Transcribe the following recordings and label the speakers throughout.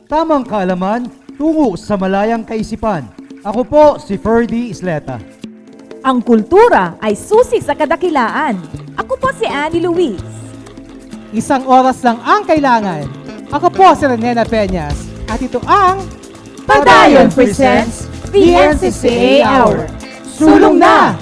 Speaker 1: Tamang kaalaman, tungo sa malayang kaisipan. Ako po si Ferdy Isleta.
Speaker 2: Ang kultura ay susi sa kadakilaan. Ako po si Annie Luis.
Speaker 3: Isang oras lang ang kailangan. Ako po si Renena Peñas. At ito ang
Speaker 2: Padayon Presents the NCCA Hour.
Speaker 3: Sulong na!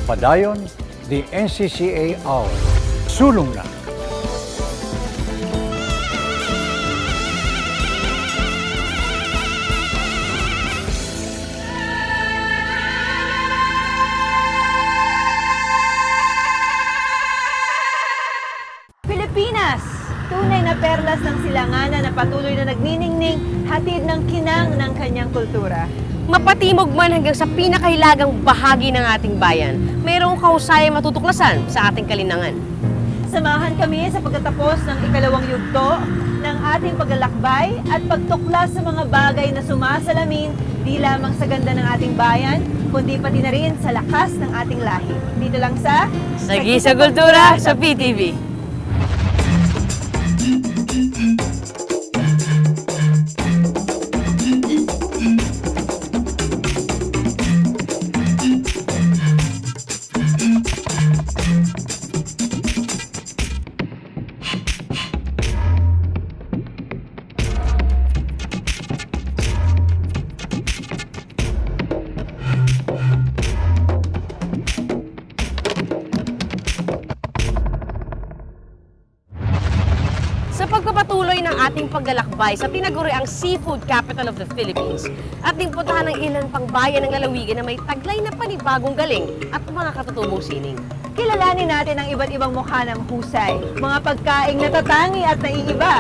Speaker 4: Padayon, the NCCA Hour. Sulong na!
Speaker 5: Pilipinas! Tunay na perlas ng silanganan na patuloy na nagniningning, hatid ng kinang ng kanyang kultura.
Speaker 6: Mapatimog man hanggang sa pinakahilagang bahagi ng ating bayan, mayroong kahusayang matutuklasan sa ating kalinangan.
Speaker 5: Samahan kami sa pagtatapos ng ikalawang yugto ng ating paglalakbay at pagtuklas sa mga bagay na sumasalamin di lamang sa ganda ng ating bayan, kundi pati na rin sa lakas ng ating lahi. Dito lang sa
Speaker 6: Sagisag Kultura sa PTV. Sa pagpapatuloy ng ating paglalakbay sa tinaguriang seafood capital of the Philippines, ating puntahan ng ilang pangbayan ng lalawigan na may taglay na panibagong galing at mga katutubong sining.
Speaker 5: kilalanin natin ang iba't ibang mukha ng husay, mga pagkaing natatangi at naiiba,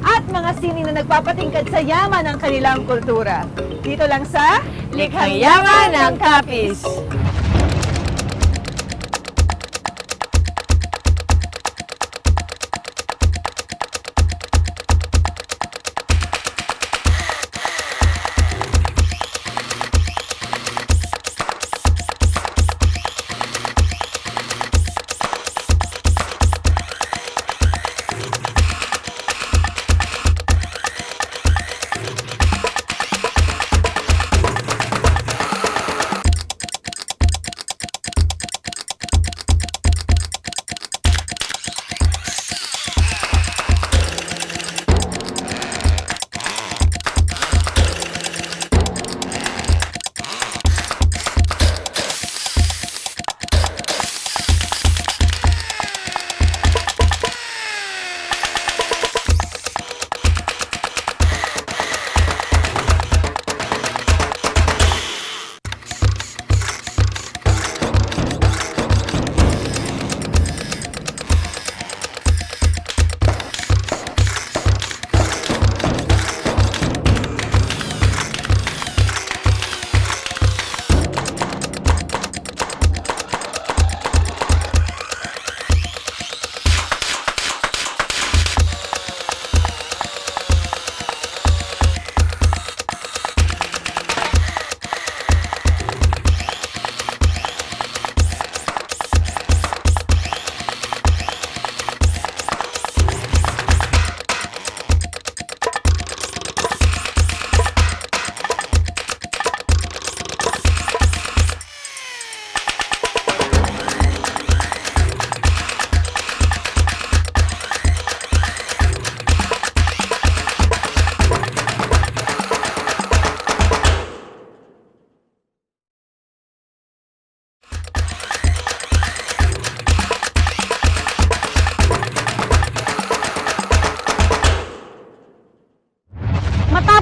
Speaker 5: at mga sining na nagpapatingkad sa yaman ng kanilang kultura. Dito lang sa
Speaker 6: Likhang Yaman ng Capiz.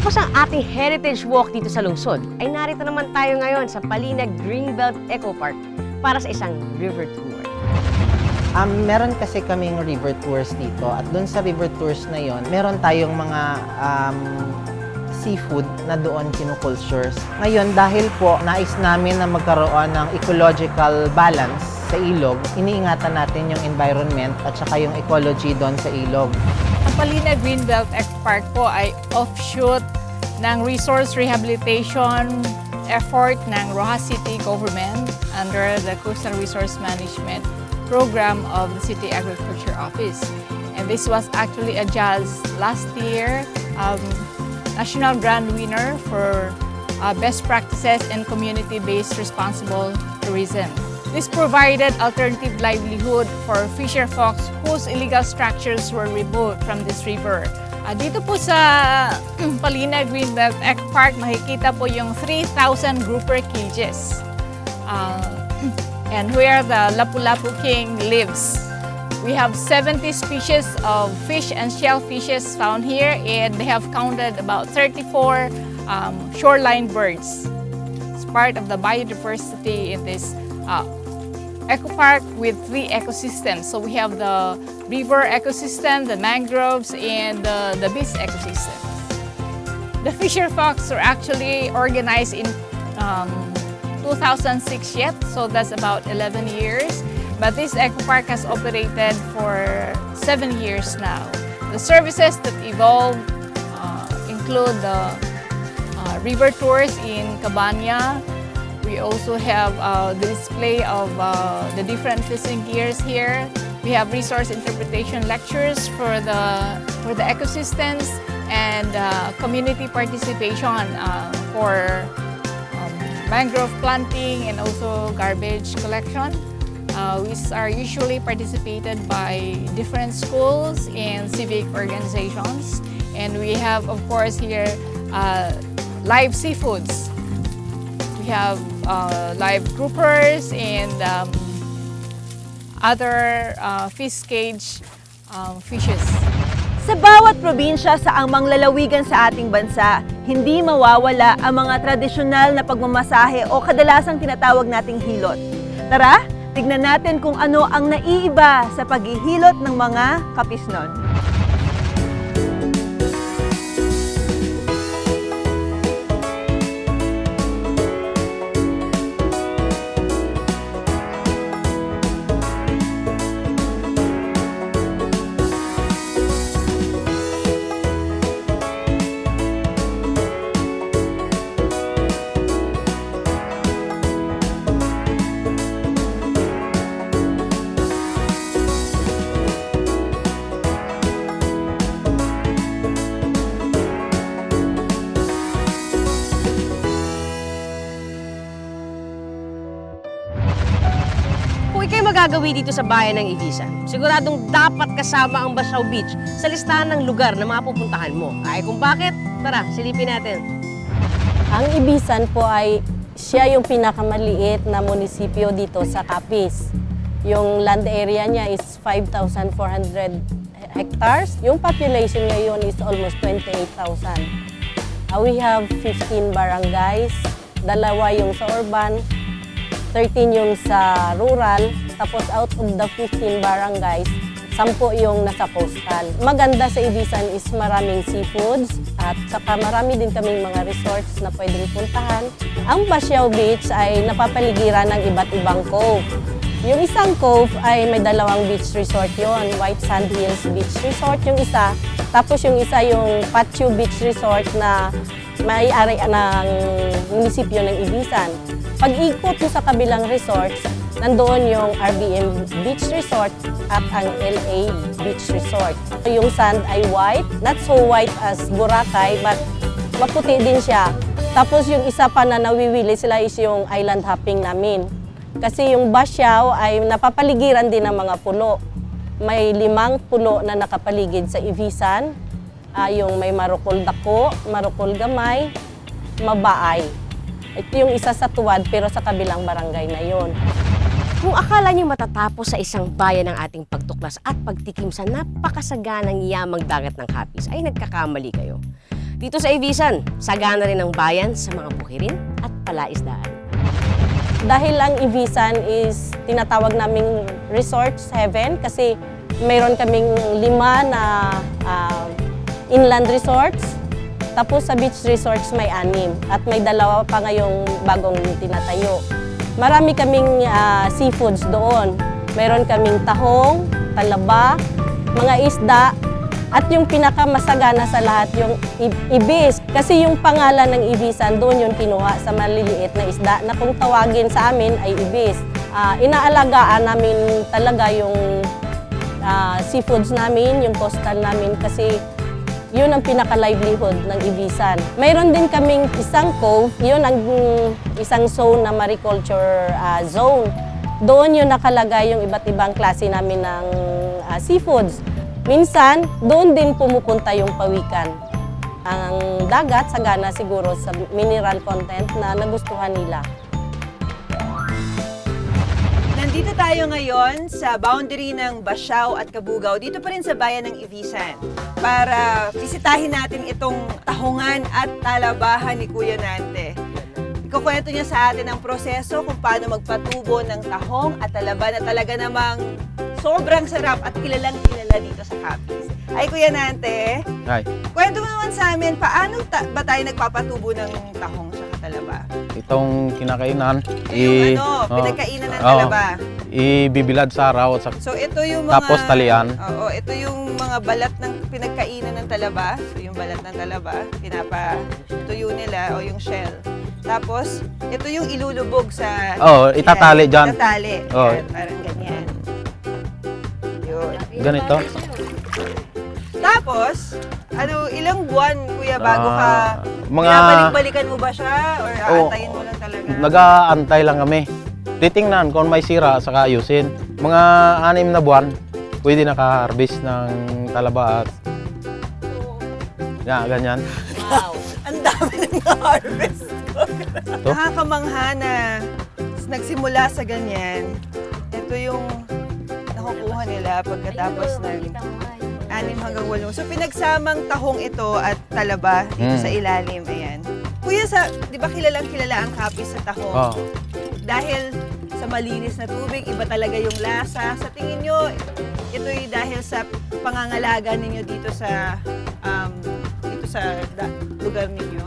Speaker 6: Matapos ang ating heritage walk dito sa lungsod, ay narito naman tayo ngayon sa Palinag Greenbelt Eco Park para sa isang river tour.
Speaker 7: Meron kasi kaming river tours dito at doon sa river tours na yon, meron tayong mga seafood na doon kinukultures. Ngayon, dahil po nais namin na magkaroon ng ecological balance sa ilog, iniingatan natin yung environment at saka yung ecology doon sa ilog.
Speaker 8: Ang Palinag Greenbelt Eco Park po ay offshoot ng resource rehabilitation effort ng Rojas City Government under the Coastal Resource Management Program of the City Agriculture Office. And this was actually adjudged last year National Grand Winner for Best Practices in Community-Based Responsible Tourism. This provided alternative livelihood for fisher folks whose illegal structures were removed from this river. Dito po sa Palinag Greenbelt Eco Park, makikita po yung 3,000 grouper cages and where the Lapu-Lapu King lives. We have 70 species of fish and shellfishes found here, and they have counted about 34 shoreline birds. It's part of the biodiversity in this eco park with 3 ecosystems. So we have the river ecosystem, the mangroves, and the beach ecosystem. The fisher folks are actually organized in 2006 yet, so that's about 11 years. But this eco park has operated for 7 years now. The services that evolve include the river tours in Cabana. We also have the display of the different fishing gears here. We have resource interpretation lectures for the ecosystems and community participation for mangrove planting and also garbage collection. Which are usually participated by different schools and civic organizations. And we have, of course, here live seafoods. We have live groupers and other fish cage fishes.
Speaker 5: Sa bawat probinsya sa amang lalawigan sa ating bansa, hindi mawawala ang mga tradisyonal na pagmamasahe o kadalasang tinatawag nating hilot. Tara, tignan natin kung ano ang naiiba sa paghihilot ng mga kapisnon.
Speaker 6: Magagawi dito sa bayan ng Ibisan, siguradong dapat kasama ang Basaw Beach sa listahan ng lugar na mapupuntahan mo. Ay kung bakit? Tara, silipin natin.
Speaker 9: Ang Ibisan po ay siya yung pinakamaliit na munisipyo dito sa Capiz. Yung land area niya is 5,400 hectares. Yung population ngayon is almost 28,000. We have 15 barangays, 2 yung sa urban, 13 yung sa rural, tapos out of the 15 barangays, 10 yung nasa coastal. Maganda sa Ibisan is maraming seafoods at saka marami din kaming mga resorts na pwedeng puntahan. Ang Basaw Beach ay napapaligiran ng iba't ibang cove. Yung isang cove ay may 2 beach resort yon, White Sand Hills Beach Resort yung isa, tapos yung isa yung Patio Beach Resort na may-ari ng munisipyo ng Ibisan. Pag-ikot mo sa kabilang resorts, nandoon yung RBM Beach Resort at ang LA Beach Resort. Yung sand ay white, not so white as Boracay, but maputi din siya. Tapos yung isa pa na nawiwili sila is yung island hopping namin. Kasi yung Basaw ay napapaligiran din ng mga pulo. May 5 pulo na nakapaligid sa Ibisan. Yung may Marukol Dako, Marukol Gamay, Mabaay. Ito yung isa sa Tuwad pero sa kabilang barangay na yon.
Speaker 6: Kung akala niyo matatapos sa isang bayan ang ating pagtuklas at pagtikim sa napakasaganang yamang dagat ng Capiz, ay nagkakamali kayo. Dito sa Ibisan, sagana rin ang bayan sa mga bukirin at palaisdaan.
Speaker 9: Dahil ang Ibisan is tinatawag naming resorts heaven kasi mayroon kaming 5 na inland resorts. Tapos sa beach resorts may 6 at may 2 pa ngayong bagong tinatayo. Marami kaming seafoods doon. Mayroon kaming tahong, talaba, mga isda, at yung pinakamasagana sa lahat yung ibis. Kasi yung pangalan ng ibisan, doon yung kinuha sa maliliit na isda na kung tawagin sa amin ay ibis. Inaalagaan namin talaga yung seafoods namin, yung coastal namin kasi yun ang pinaka-livelihood ng ibisan. Mayroon din kaming isang cove, yun ang isang zone na mariculture zone. Doon yun nakalagay yung iba't ibang klase namin ng seafoods. Minsan, doon din pumupunta yung pawikan. Ang dagat, sagana siguro sa mineral content na nagustuhan nila.
Speaker 5: Nandito tayo ngayon sa boundary ng Basiao at Cabugao, dito pa rin sa bayan ng Ibisan, para bisitahin natin itong tahungan at talabahan ni Kuya Nante. Ikukwento niya sa atin ang proseso kung paano magpatubo ng tahong at talaba na talaga namang sobrang sarap at kilalang kilala dito sa Capiz. Ay, Kuya Nante,
Speaker 10: Hi.
Speaker 5: kwento mo naman sa amin, paano ba tayo nagpapatubo ng tahong sa talaba?
Speaker 10: Itong kinakainan,
Speaker 5: pinagkainan ng talaba.
Speaker 10: Ibibilad sa araw at
Speaker 5: So ito yung mga
Speaker 10: tapos talian.
Speaker 5: Oo, ito yung mga balat ng pinagkainan ng talaba. So yung balat ng talaba, pinapatuyo nila o yung shell. Tapos ito yung ilulubog sa
Speaker 10: itatali dyan.
Speaker 5: Itatali.
Speaker 10: Oh.
Speaker 5: Yan, parang ganyan. Yun.
Speaker 10: Ganito.
Speaker 5: Tapos, ilang buwan, Kuya, bago ka
Speaker 10: mga
Speaker 5: pinabalik-balikan mo ba siya or aantayin mo lang talaga?
Speaker 10: Nag-aantay lang kami. Titingnan kung may sira saka ayusin. Mga 6 na buwan, pwede naka-harvest ng talaba at ganyan.
Speaker 6: Wow!
Speaker 5: Ang dami ng harvest ko. Nakakamangha na nagsimula sa ganyan. Ito yung nakukuha nila pagkatapos ng 6 hanggang 8. So pinagsamang tahong ito at talaba dito sa ilalim. Ayan. Kuya, di ba kilalang kilala ang Capiz sa tahong?
Speaker 10: Oh.
Speaker 5: Dahil sa malinis na tubig, iba talaga yung lasa. Sa tingin nyo, ito'y dahil sa pangangalaga ninyo dito sa lugar ninyo?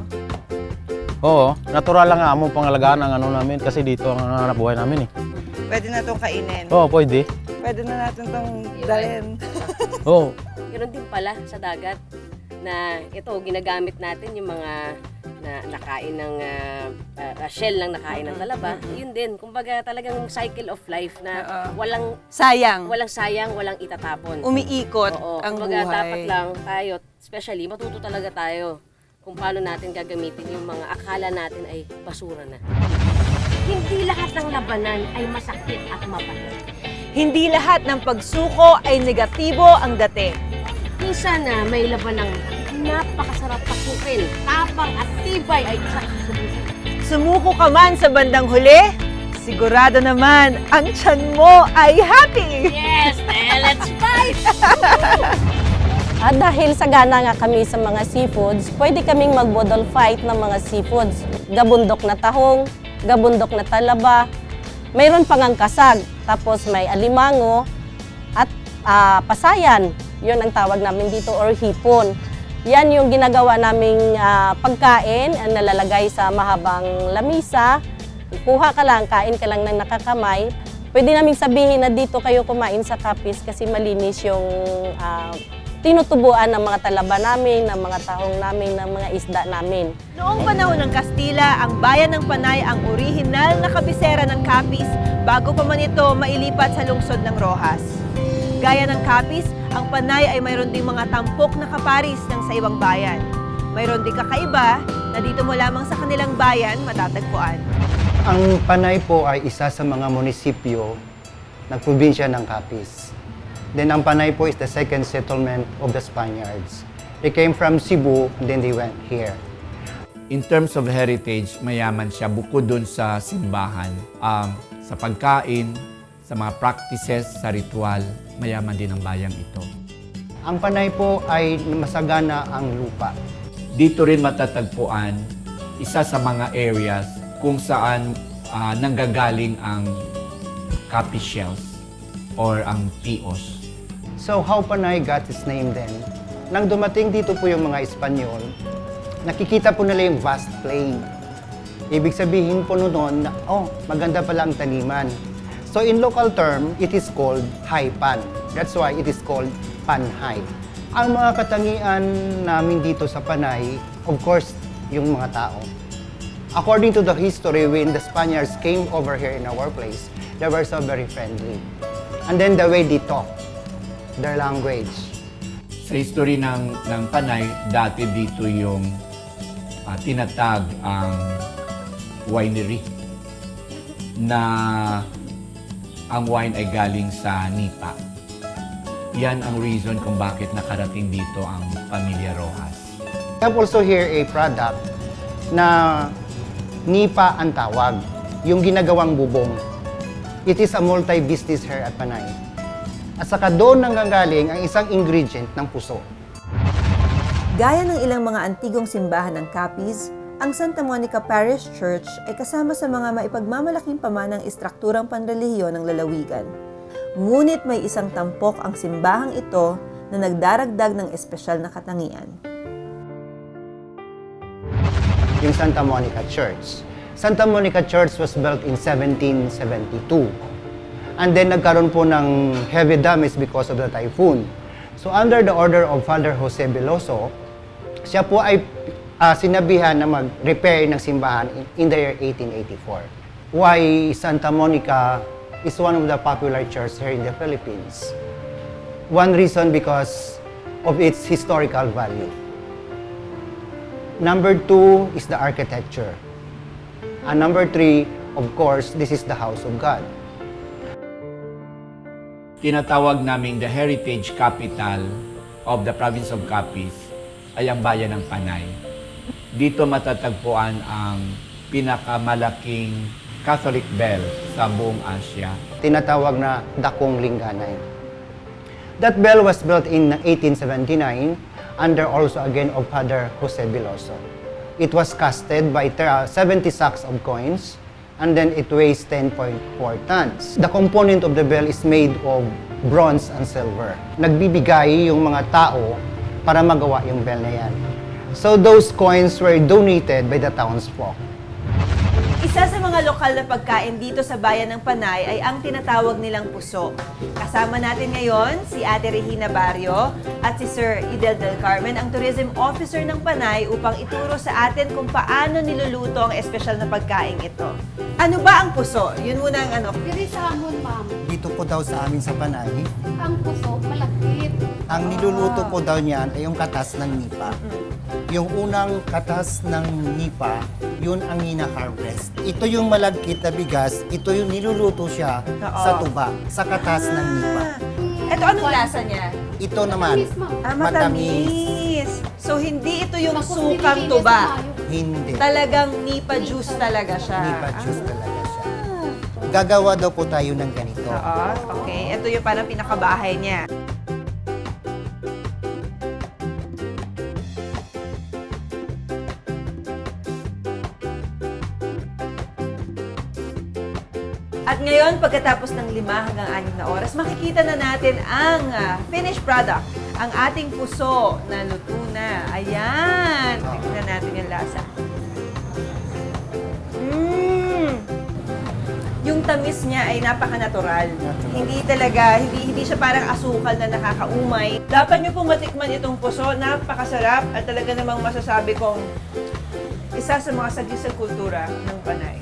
Speaker 10: Oo, natural lang nga among pangalagaan ang namin kasi dito ang nabuhay namin eh.
Speaker 5: Pwede na itong kainin.
Speaker 10: Oo, pwede.
Speaker 5: Pwede na natin itong dalhin.
Speaker 10: Oo.
Speaker 6: Ganoon din pala sa dagat na ito, ginagamit natin yung mga nakain ng shell ng nakain ng talaba. Yun din, kumbaga talagang cycle of life na walang sayang, walang itatapon.
Speaker 5: Umiikot ang
Speaker 6: kumbaga,
Speaker 5: buhay.
Speaker 6: dapat lang tayo, especially matuto talaga tayo kung paano natin gagamitin yung mga akala natin ay basura na. Hindi lahat ng labanan ay masakit at mabagal.
Speaker 5: Hindi lahat ng pagsuko ay negatibo ang dating.
Speaker 6: Minsan na may labanang napakasarap pasukin, tapang at tibay ay susubukan.
Speaker 5: Sumuko ka man sa bandang huli, sigurado naman ang tiyan mo ay happy!
Speaker 6: Yes! Let's fight!
Speaker 9: At dahil sagana nga kami sa mga seafoods, pwede kaming mag-bodol fight ng mga seafoods. Gabundok na tahong, gabundok na talaba, mayroon pang ang kasag, tapos may alimango at pasayan. Yun ang tawag namin dito, or hipon. Yan yung ginagawa naming pagkain, nalalagay sa mahabang lamisa. Kuha ka lang, kain ka lang ng nakakamay. Pwede naming sabihin na dito kayo kumain sa Capiz kasi malinis yung tinutubuan ng mga talaba namin, ng mga tahong namin, ng mga isda namin.
Speaker 5: Noong panahon ng Kastila, ang bayan ng Panay ang orihinal na kabisera ng Capiz bago pa man ito mailipat sa lungsod ng Rojas. Gaya ng Capiz, ang Panay ay mayroon ding mga tampok na kaparis ng sa ibang bayan. Mayroon ding kakaiba na dito mo lamang sa kanilang bayan matatagpuan.
Speaker 11: Ang Panay po ay isa sa mga munisipyo ng probinsya ng Capiz. Then ang Panay po is the second settlement of the Spaniards. They came from Cebu and then they went here.
Speaker 12: In terms of heritage, mayaman siya bukod dun sa simbahan, sa pagkain, sa mga practices, sa ritual, mayaman din ang bayang ito.
Speaker 11: Ang Panay po ay masagana ang lupa.
Speaker 12: Dito rin matatagpuan isa sa mga areas kung saan nanggagaling ang Capiz shells or ang POs.
Speaker 11: So how Panay got its name then? Nang dumating dito po yung mga Espanyol, nakikita po nila yung vast plain. Ibig sabihin po noon na, maganda pala ang taniman. So in local term, it is called haipan. That's why it is called panhay. Ang mga katangian namin dito sa Panay, of course, yung mga tao. According to the history, when the Spaniards came over here in our place, they were so very friendly. And then the way they talk, their language.
Speaker 12: Sa history ng Panay, dati dito yung tinatag ang winery na ang wine ay galing sa Nipa. Yan ang reason kung bakit nakarating dito ang pamilya Rojas.
Speaker 11: We have also here a product na Nipa ang tawag, yung ginagawang bubong. It is a multi-business here at Panay. At saka doon nanggagaling ang isang ingredient ng puso.
Speaker 5: Gaya ng ilang mga antigong simbahan ng Capiz, ang Santa Monica Parish Church ay kasama sa mga maipagmamalaking pamanang istrukturang panrelihiyon ng lalawigan. Ngunit may isang tampok ang simbahang ito na nagdaragdag ng espesyal na katangian.
Speaker 11: Yung Santa Monica Church. Santa Monica Church was built in 1772. And then nagkaroon po ng heavy damage because of the typhoon. So under the order of Father Jose Veloso, siya po ay sinabihan na mag-repair ng simbahan in the year 1884. Why Santa Monica is one of the popular churches here in the Philippines? One reason because of its historical value. Number 2 is the architecture. And number 3, of course, this is the house of God.
Speaker 12: Tinatawag namin the heritage capital of the province of Capiz ay ang bayan ng Panay. Dito matatagpuan ang pinakamalaking Catholic bell sa buong Asia.
Speaker 11: Tinatawag na Dakong Lingganay. That bell was built in 1879 under also again of Father Jose Veloso. It was casted by 70 sacks of coins and then it weighs 10.4 tons. The component of the bell is made of bronze and silver. Nagbibigay yung mga tao para magawa yung bell na yan. So those coins were donated by the townsfolk.
Speaker 5: Isa sa mga lokal na pagkain dito sa bayan ng Panay ay ang tinatawag nilang puso. Kasama natin ngayon si Ate Regina Barrio at si Sir Idel del Carmen, ang Tourism Officer ng Panay, upang ituro sa atin kung paano niluluto ang espesyal na pagkain ito. Ano ba ang puso? Yun muna ang ano.
Speaker 13: Pirisamon, ma'am.
Speaker 11: Dito po daw sa amin sa Panay,
Speaker 13: Ang puso, malakit.
Speaker 11: ang niluluto po daw niyan ay yung katas ng nipa. Yung unang katas ng nipa, yun ang hina-harvest. Ito yung malagkit na bigas, ito yung niluluto siya sa tuba, sa katas ng nipa.
Speaker 5: Ito anong lasa niya?
Speaker 11: Ito naman,
Speaker 5: Matamis. So hindi ito yung sukang tuba.
Speaker 11: Hindi.
Speaker 5: Talagang nipa juice talaga siya.
Speaker 11: Nipa juice talaga siya. Gagawa daw po tayo ng ganito.
Speaker 5: Oo, okay. Ito yung parang pinakabahay niya. At ngayon, pagkatapos ng 5 hanggang 6 na oras, makikita na natin ang finished product, ang ating puso na luto na. Ayan! Tignan natin yung lasa. Yung tamis niya ay napaka-natural. Hindi talaga, hindi siya parang asukal na nakakaumay. Dapat niyo pong matikman itong puso, napakasarap at talaga namang masasabi kong isa sa mga Sagisag Kultura ng Panay.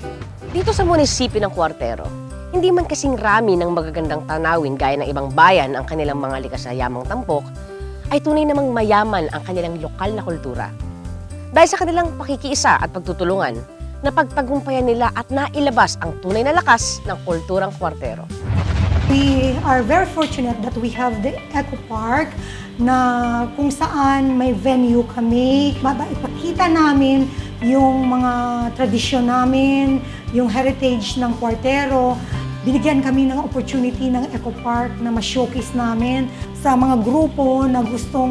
Speaker 6: Dito sa munisipyo ng Cuartero, hindi man kasing rami ng magagandang tanawin gaya ng ibang bayan ang kanilang mga likas na yamang tampok, ay tunay namang mayaman ang kanilang lokal na kultura. Dahil sa kanilang pakikiisa at pagtutulungan, napagtagumpayan nila at nailabas ang tunay na lakas ng kulturang Cuartero.
Speaker 14: We are very fortunate that we have the Eco Park na kung saan may venue kami. Ipakita namin yung mga tradisyon namin, yung heritage ng Cuartero. Binigyan kami ng opportunity ng Eco Park na ma-showcase namin sa mga grupo na gustong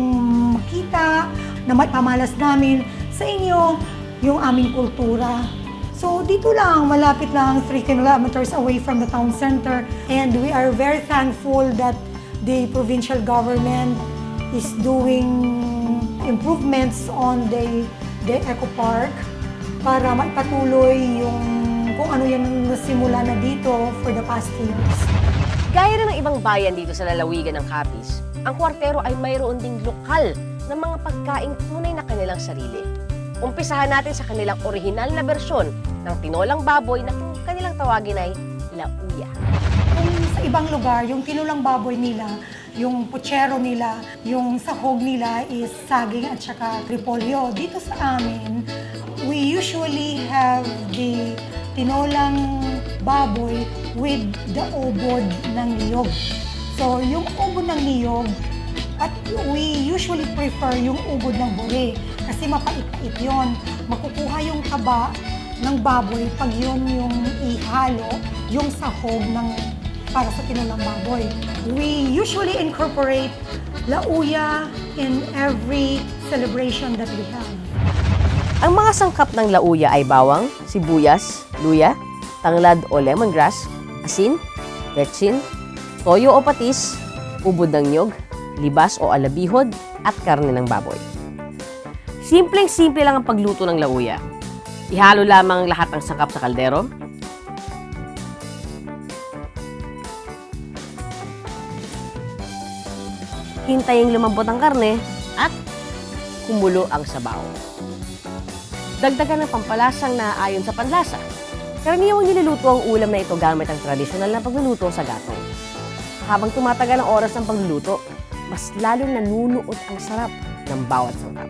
Speaker 14: makita na maipamalas namin sa inyo yung aming kultura. So dito lang, malapit lang, 3 kilometers away from the town center. And we are very thankful that the provincial government is doing improvements on the Eco Park para maipatuloy yung kung ano yung nasimula na dito for the past years.
Speaker 6: Gaya na ng ibang bayan dito sa lalawigan ng Capiz, ang kwartero ay mayroon ding lokal na mga pagkaing tunay na kanilang sarili. Umpisahan natin sa kanilang orihinal na bersyon ng tinolang baboy na kung kanilang tawagin ay lauya.
Speaker 14: Kung sa ibang lugar, yung tinulang baboy nila, yung puchero nila, yung sahog nila is saging at saka repolyo. Dito sa amin, we usually have the tinolang baboy with the ubod ng niyog. So, yung ubod ng niyog, at we usually prefer yung ubod ng buri kasi mapait-pait yun. Makukuha yung taba ng baboy pag yun yung ihalo, yung sahog ng para sa tinolang baboy. We usually incorporate lauya in every celebration that we have.
Speaker 6: Ang mga sangkap ng lauya ay bawang, sibuyas, luya, tanglad o lemongrass, asin, betsin, toyo o patis, ubod ng nyog, libas o alabihod, at karne ng baboy. Simpleng-simple lang ang pagluto ng lauya. Ihalo lamang lahat ng sangkap sa kaldero. Hintayin lumambot ang karne at kumulo ang sabaw. Dagdagan ng pampalasang naaayon sa panlasa. Karaniwang niluluto ang ulam na ito gamit ang tradisyonal na pagluluto sa gatong. Habang tumatagal ang oras ng pagluluto, mas lalong nanunuot ang sarap ng bawat sangkap.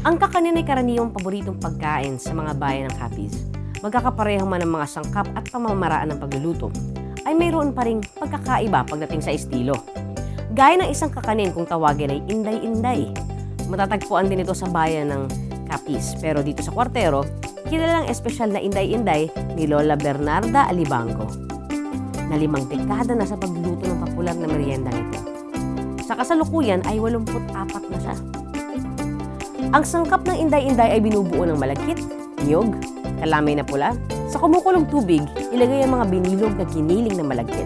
Speaker 6: Ang kakanin ay karaniwang paboritong pagkain sa mga bayan ng Capiz. Magkakapareho man ang mga sangkap at pamamaraan ng pagluluto, ay mayroon pa ring pagkakaiba pagdating sa estilo. Gaya ng isang kakanin kung tawagin ay inday-inday. Matatagpuan din ito sa bayan ng Capiz, pero dito sa kwartero, kilalang espesyal na inday-inday ni Lola Bernarda Alibango, na 5 dekada na sa pagluto ng popular na merienda nito. Sa kasalukuyan ay 84 na siya. Ang sangkap ng inday-inday ay binubuo ng malagkit, niyog, kalamay na pula. Sa kumukulong tubig, ilagay ang mga binilog na giniling na malagkit.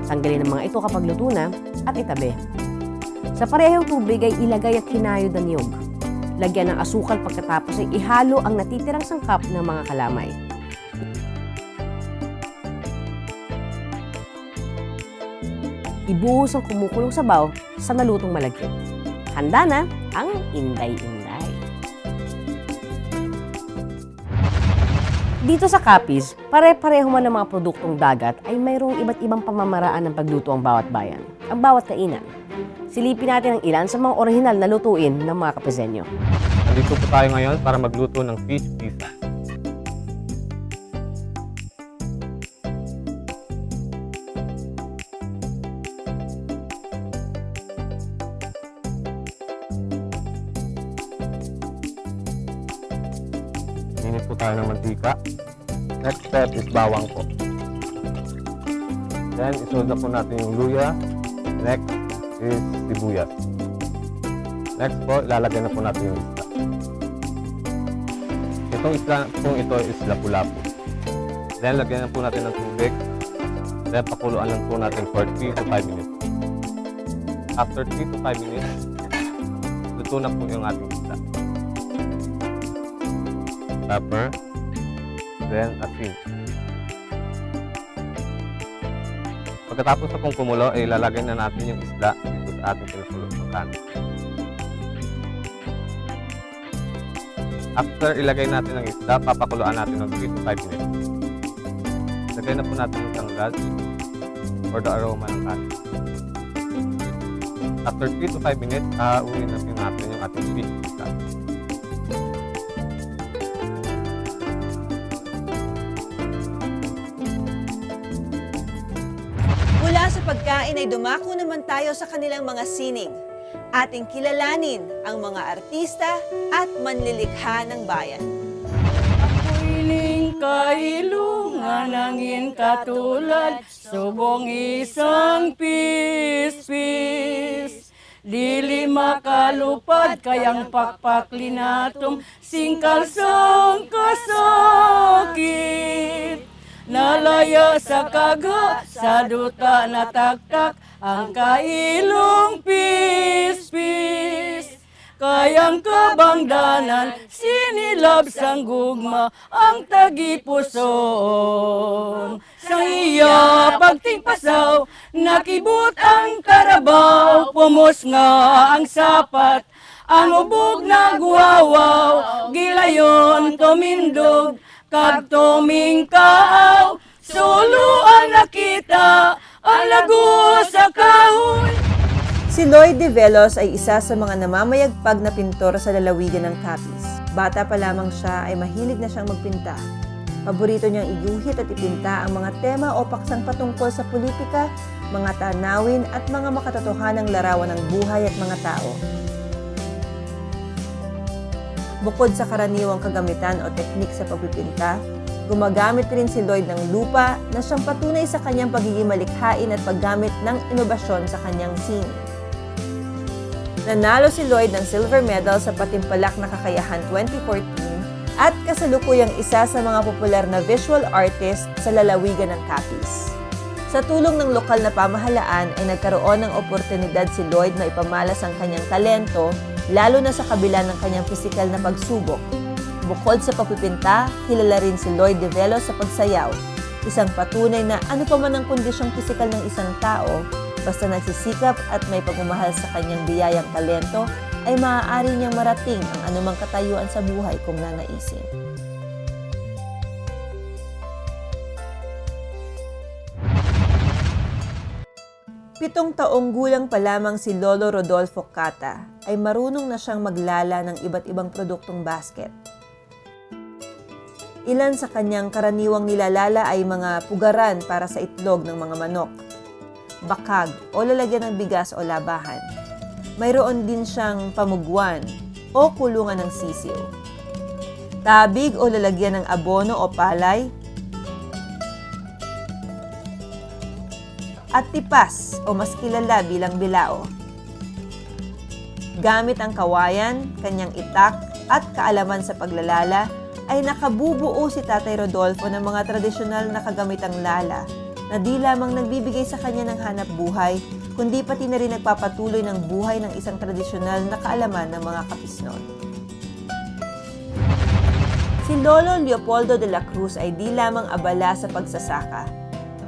Speaker 6: Tanggalin ang mga ito kapag luto na at itabi. Sa parehong tubig ay ilagay ang kinayod na niyog. Lagyan ng asukal pagkatapos ay ihalo ang natitirang sangkap ng mga kalamay. Ibuhos ang kumukulong sabaw sa nalutong malagkit. Handa na ang inday-inday. Dito sa Capiz, pare-pareho man ang mga produktong dagat ay mayroong iba't ibang pamamaraan ng pagluto ang bawat bayan, ang bawat kainan. Silipin natin ang ilan sa mga orihinal na lutuin ng mga Capizenyo.
Speaker 10: Nandito po tayo ngayon para magluto ng fish pizza. Init po tayo ng mantika. Next step is bawang po. Then, isunod na po natin yung luya. Next is sibuyas. Next po, ilalagay na po natin yung isda. Itong isda po ito is lapu-lapu. Then, lagyan na po natin ng tubig. Then, pakuluan lang po natin for 3 to 5 minutes. After 3 to 5 minutes, luto na po yung ating isda. Pepper. Then, asin. Pagkatapos na pong kumulo, ay ilalagay na natin yung isda dito sa ating pinukulong ng kanin. After ilagay natin ang isda, papakuluan natin ng 3 to 5 minutes. Lagay na po natin yung tanglad for the aroma ng kanin. After 3 to 5 minutes, uuwi na po natin yung ating fish pizza.
Speaker 5: Mula sa pagkain ay dumako naman tayo sa kanilang mga sining. Ating kilalanin ang mga artista at manlilikha ng bayan.
Speaker 15: Ako'y kailungan nangin katulad, subong isang pispis. Dili makalupad kayang pakpak linatom singkalsong kasakit. Nalaya sa kaga sa duta na taktak ang kailong pispis. Kayang kabangdanan sinilab sang gugma ang tagipuson. Sang iya pagtingpasaw nakibut ang karabaw, pumos nga ang sapat, ang ubog nagwawaw, gilayon tumindog, kag tumingkaaw, suluan nakita, ang lago sa kahon.
Speaker 5: Si Lloyd de Velos ay isa sa mga namamayagpag na pintor sa lalawigan ng Capiz. Bata pa lamang siya ay mahilig na siyang magpinta. Paborito niyang iguhit at ipinta ang mga tema o paksang patungkol sa politika, mga tanawin at mga makatotohanang larawan ng buhay at mga tao. Bukod sa karaniwang kagamitan o teknik sa pagpipinta, gumagamit rin si Lloyd ng lupa na siyang patunay sa kanyang pagiging malikhain at paggamit ng inobasyon sa kanyang scene. Nanalo si Lloyd ng silver medal sa Patimpalak na Kakayahan 2014 at kasalukuyang isa sa mga popular na visual artist sa lalawigan ng Capiz. Sa tulong ng lokal na pamahalaan ay nagkaroon ng oportunidad si Lloyd na ipamalas ang kanyang talento, lalo na sa kabila ng kanyang pisikal na pagsubok. Bukod sa pagpipinta, kilala rin si Lloyd de Velos sa pagsayaw, isang patunay na ano pa man ang kondisyong pisikal ng isang tao, basta nagsisikap at may pagmamahal sa kanyang biyayang talento, ay maaari niyang marating ang anumang katayuan sa buhay kung nanaisin. Pitong taong gulang pa lamang si Lolo Rodolfo Cata ay marunong na siyang maglala ng iba't ibang produktong basket. Ilan sa kanyang karaniwang nilalala ay mga pugaran para sa itlog ng mga manok, bakag o lalagyan ng bigas o labahan. Mayroon din siyang pamugwan o kulungan ng sisiw, tabig o lalagyan ng abono o palay, at tipas o mas kilala bilang bilao. Gamit ang kawayan, kanyang itak at kaalaman sa paglalala, ay nakabubuo si Tatay Rodolfo ng mga tradisyonal na kagamitang lala na di lamang nagbibigay sa kanya ng hanap buhay, kundi pati na rin nagpapatuloy ng buhay ng isang tradisyonal na kaalaman ng mga Kapisnon. Si Lolo Leopoldo de la Cruz ay di lamang abala sa pagsasaka.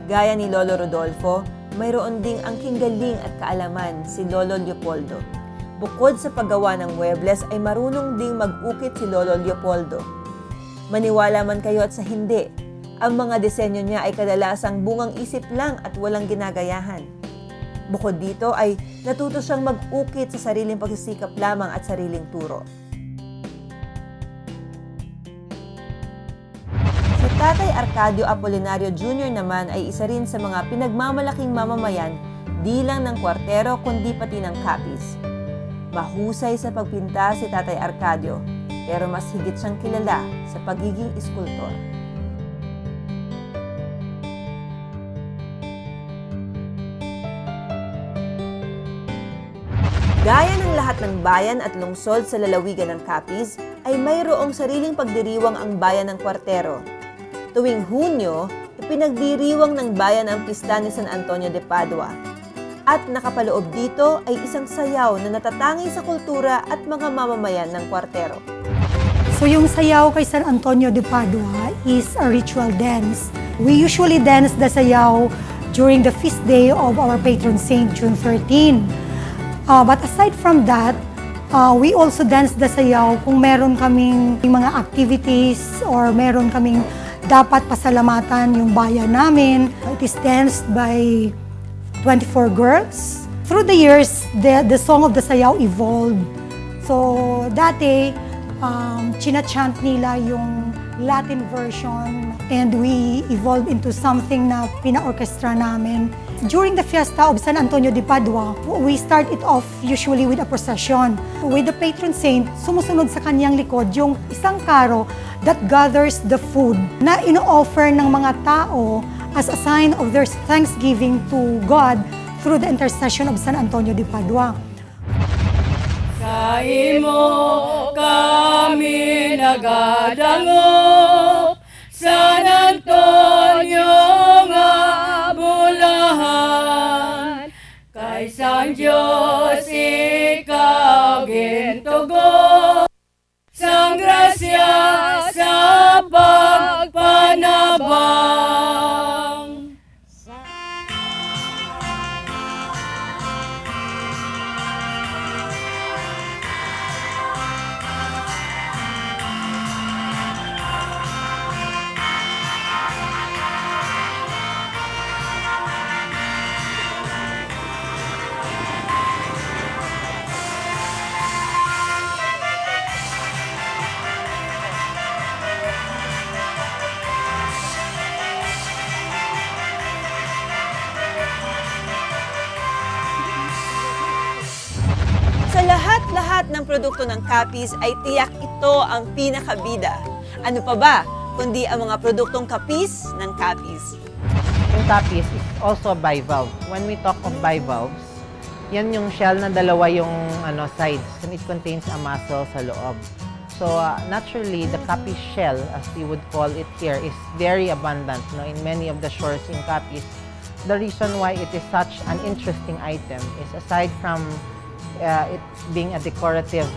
Speaker 5: Gaya ni Lolo Rodolfo, mayroon ding angking galing at kaalaman si Lolo Leopoldo. Bukod sa paggawa ng Huwebes ay marunong ding mag-ukit si Lolo Leopoldo. Maniwala man kayo at sa hindi, ang mga disenyo niya ay kadalasang bungang isip lang at walang ginagayahan. Bukod dito ay natuto siyang mag-ukit sa sariling pagsisikap lamang at sariling turo. Si Tatay Arcadio Apolinario Jr. naman ay isa rin sa mga pinagmamalaking mamamayan di lang ng kwartero kundi pati ng Capiz. Mahusay sa pagpinta si Tatay Arcadio, pero mas higit siyang kilala sa pagiging iskultor. Gaya ng lahat ng bayan at lungsod sa lalawigan ng Capiz, ay mayroong sariling pagdiriwang ang bayan ng kwartero. Tuwing Hunyo, ipinagdiriwang ng bayan ang pista ni San Antonio de Padua. At nakapaloob dito ay isang sayaw na natatangi sa kultura at mga mamamayan ng kwartero.
Speaker 14: So yung sayaw kay San Antonio de Padua is a ritual dance. We usually dance the sayaw during the feast day of our patron saint, June 13. But aside from that, we also dance the sayaw kung meron kaming mga activities or meron kaming dapat pasalamatan yung bayan namin. It is danced by 24 girls. Through the years, the song of the sayaw evolved. So dati, china-chant nila yung Latin version and we evolved into something na pina-orchestra namin. During the fiesta of San Antonio de Padua, we start it off usually with a procession. With the patron saint, sumusunod sa kanyang likod yung isang karo that gathers the food na ino-offer ng mga tao as a sign of their thanksgiving to God through the intercession of San Antonio de Padua.
Speaker 15: Sa imo kami nagadangop, San Antonio nga bulahan, kay San Diyos ikaw gintugon, sang grasya sa pagpanabang.
Speaker 5: Sa lahat-lahat ng produkto ng Capiz ay tiyak ito ang pinakabida. Ano pa ba kundi ang mga produktong Capiz ng Capiz?
Speaker 7: Yung Capiz is also a bivalve. When we talk of bivalves, yan yung shell na dalawa yung sides and it contains a muscle sa loob. So naturally, the Capiz shell, as we would call it here, is very abundant in many of the shores in Capiz. The reason why it is such an interesting item is aside from it being a decorative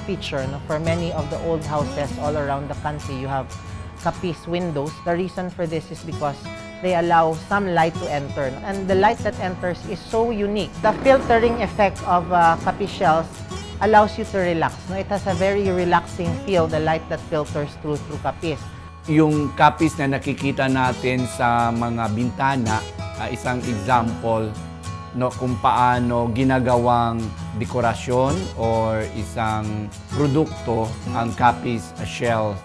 Speaker 7: feature for many of the old houses all around the country, you have Capiz windows. The reason for this is because they allow some light to enter, and the light that enters is so unique. The filtering effect of Capiz shells allows you to relax. It has a very relaxing feel, the light that filters through Capiz.
Speaker 12: Yung Capiz na nakikita natin sa mga bintana, isang example kung paano ginagawang dekorasyon or isang produkto ang Capiz shell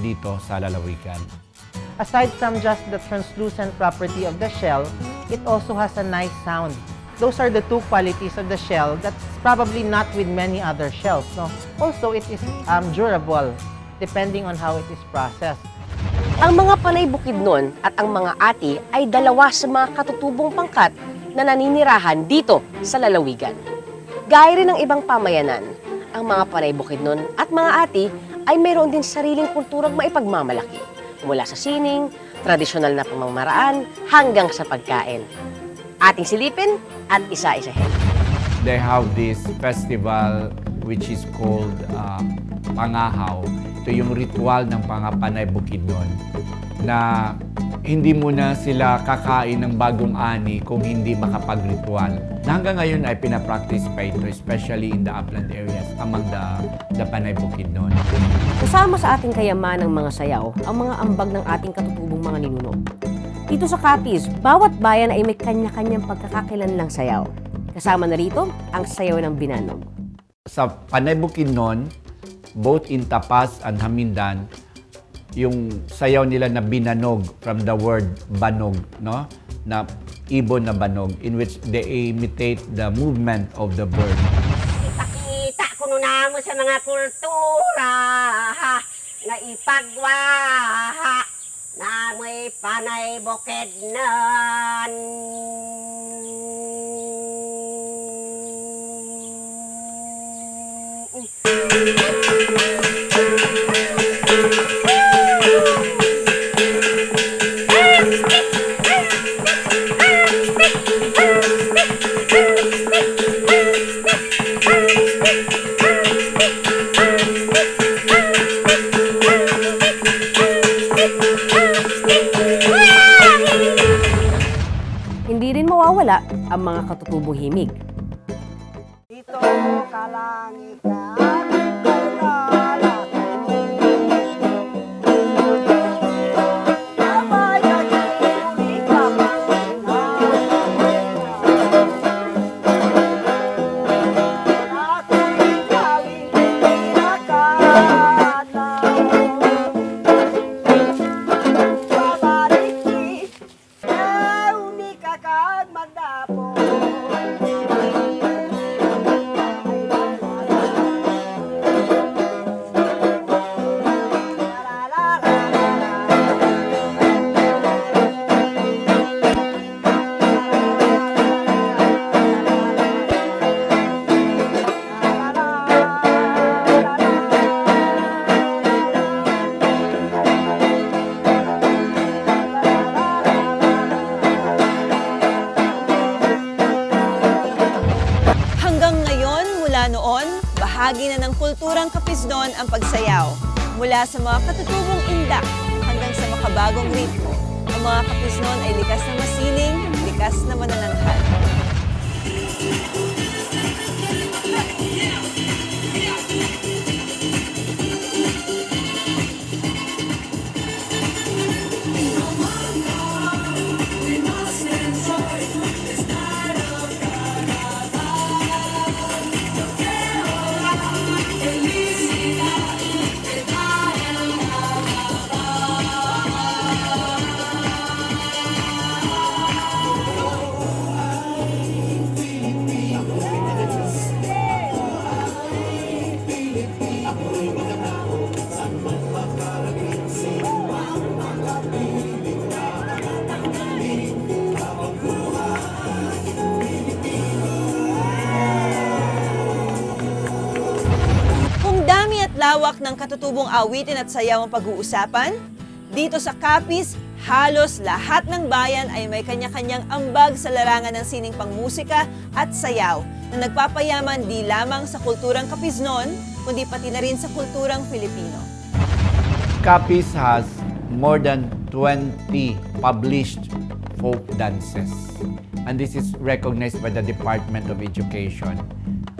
Speaker 12: dito sa lalawigan.
Speaker 7: Aside from just the translucent property of the shell, it also has a nice sound. Those are the two qualities of the shell that's probably not with many other shells. Also, it is durable depending on how it is processed.
Speaker 6: Ang mga panay Bukidnon at ang mga ati ay dalawa sa mga katutubong pangkat na naninirahan dito sa lalawigan. Gaya rin ng ibang pamayanan, ang mga panay Bukidnon at mga ati ay mayroon din sariling kulturang maipagmamalaki, mula sa sining, tradisyonal na pamamaraan, hanggang sa pagkain. Ating silipin at isa-isahin.
Speaker 12: They have this festival which is called Pangahaw. Ito yung ritual ng mga panay Bukidnon na hindi mo na sila kakain ng bagong ani kung hindi makapag-ritual. Hanggang ngayon ay pinapractice pa ito, especially in the upland areas among the Panay Bukidnon.
Speaker 6: Kasama sa ating kayamanang mga sayaw ang mga ambag ng ating katutubong mga ninuno. Dito sa Capiz, bawat bayan ay may kanya-kanyang pagkakakilanlang sayaw. Kasama na rito ang sayaw ng binanog.
Speaker 12: Sa Panay Bukidnon, both in Tapas and Hamindan, yung sayaw nila na binanog from the word banog, na ibon na banog, in which they imitate the movement of the bird.
Speaker 16: Ipakita ko na mo sa mga kultura na ipagwaha na may panay Bukidnon.
Speaker 6: Hindi rin mawawala ang mga katutubong himig.
Speaker 16: Dito ka lang
Speaker 5: bahagi na ng kulturang Capiz noon ang pagsayaw. Mula sa mga katutubong indak hanggang sa makabagong ritmo, ang mga Capiz noon ay likas na masining, likas na manananghal. Lawak ng katutubong awitin at sayaw ang pag-uusapan, dito sa Capiz, halos lahat ng bayan ay may kanya-kanyang ambag sa larangan ng sining pangmusika at sayaw na nagpapayaman di lamang sa kulturang Capiz noon, kundi pati na rin sa kulturang Filipino.
Speaker 12: Capiz has more than 20 published folk dances. And this is recognized by the Department of Education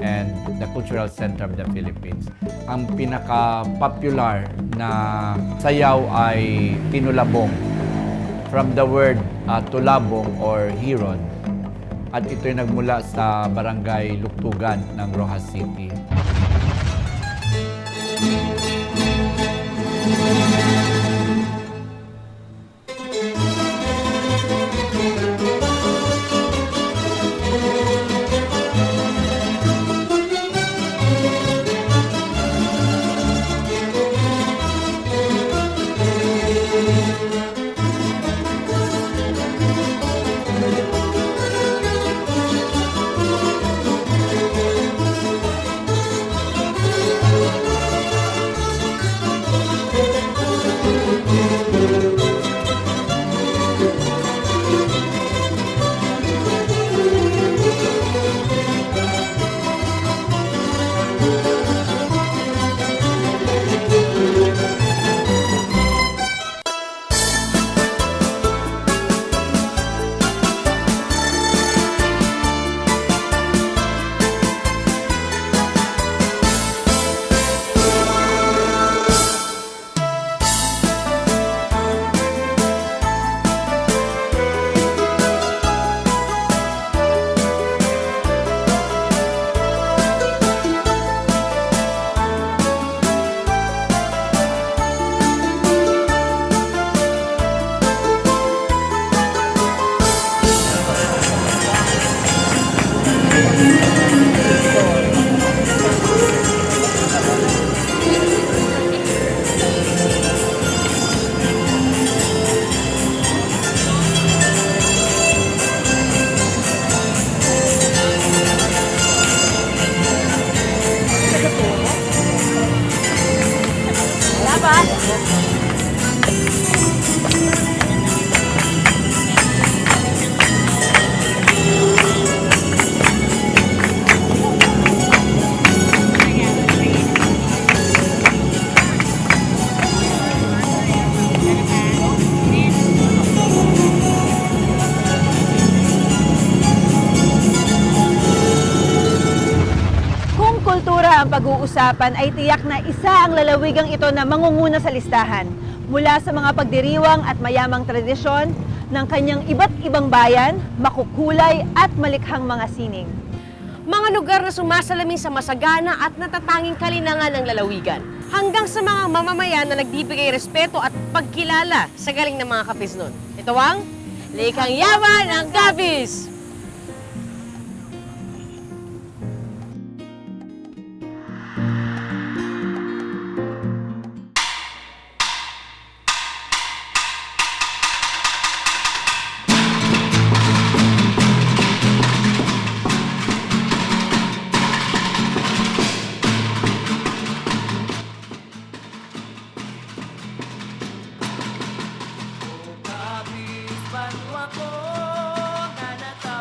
Speaker 12: and the Cultural Center of the Philippines. Ang pinaka-popular na sayaw ay tinulabong, from the word tulabong or hiron. At ito'y nagmula sa barangay Luktugan ng Rojas City.
Speaker 5: Ang pag-uusapan ay tiyak na isa ang lalawigang ito na mangunguna sa listahan mula sa mga pagdiriwang at mayamang tradisyon ng kanyang iba't ibang bayan, makukulay at malikhang mga sining.
Speaker 6: Mga lugar na sumasalamin sa masagana at natatanging kalinangan ng lalawigan, hanggang sa mga mamamayan na nagbibigay respeto at pagkilala sa galing ng mga Capiz noon. Ito ang Likhang Yaman ng Capiz!
Speaker 15: Banwa ko nga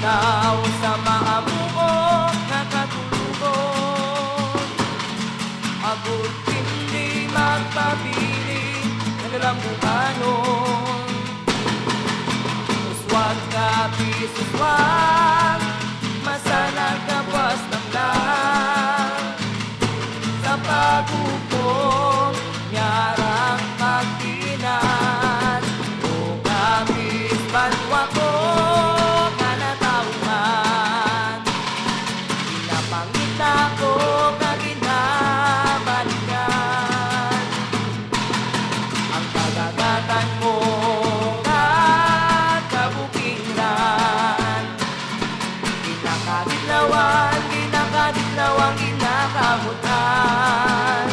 Speaker 15: Malinaw sa maamuok na katulugon. Abot hindi magpabiling naglambukanon. Uswag Capiz, uswag masanag kapwas ng lang. Sa pagupong nyarang magtinan. O Capiz, banwa ko kanatauhan. Pinapangita ko kaginabalikan. Ang kagagatan mo at kabukiran. Kinakadidlawang kinakamutan.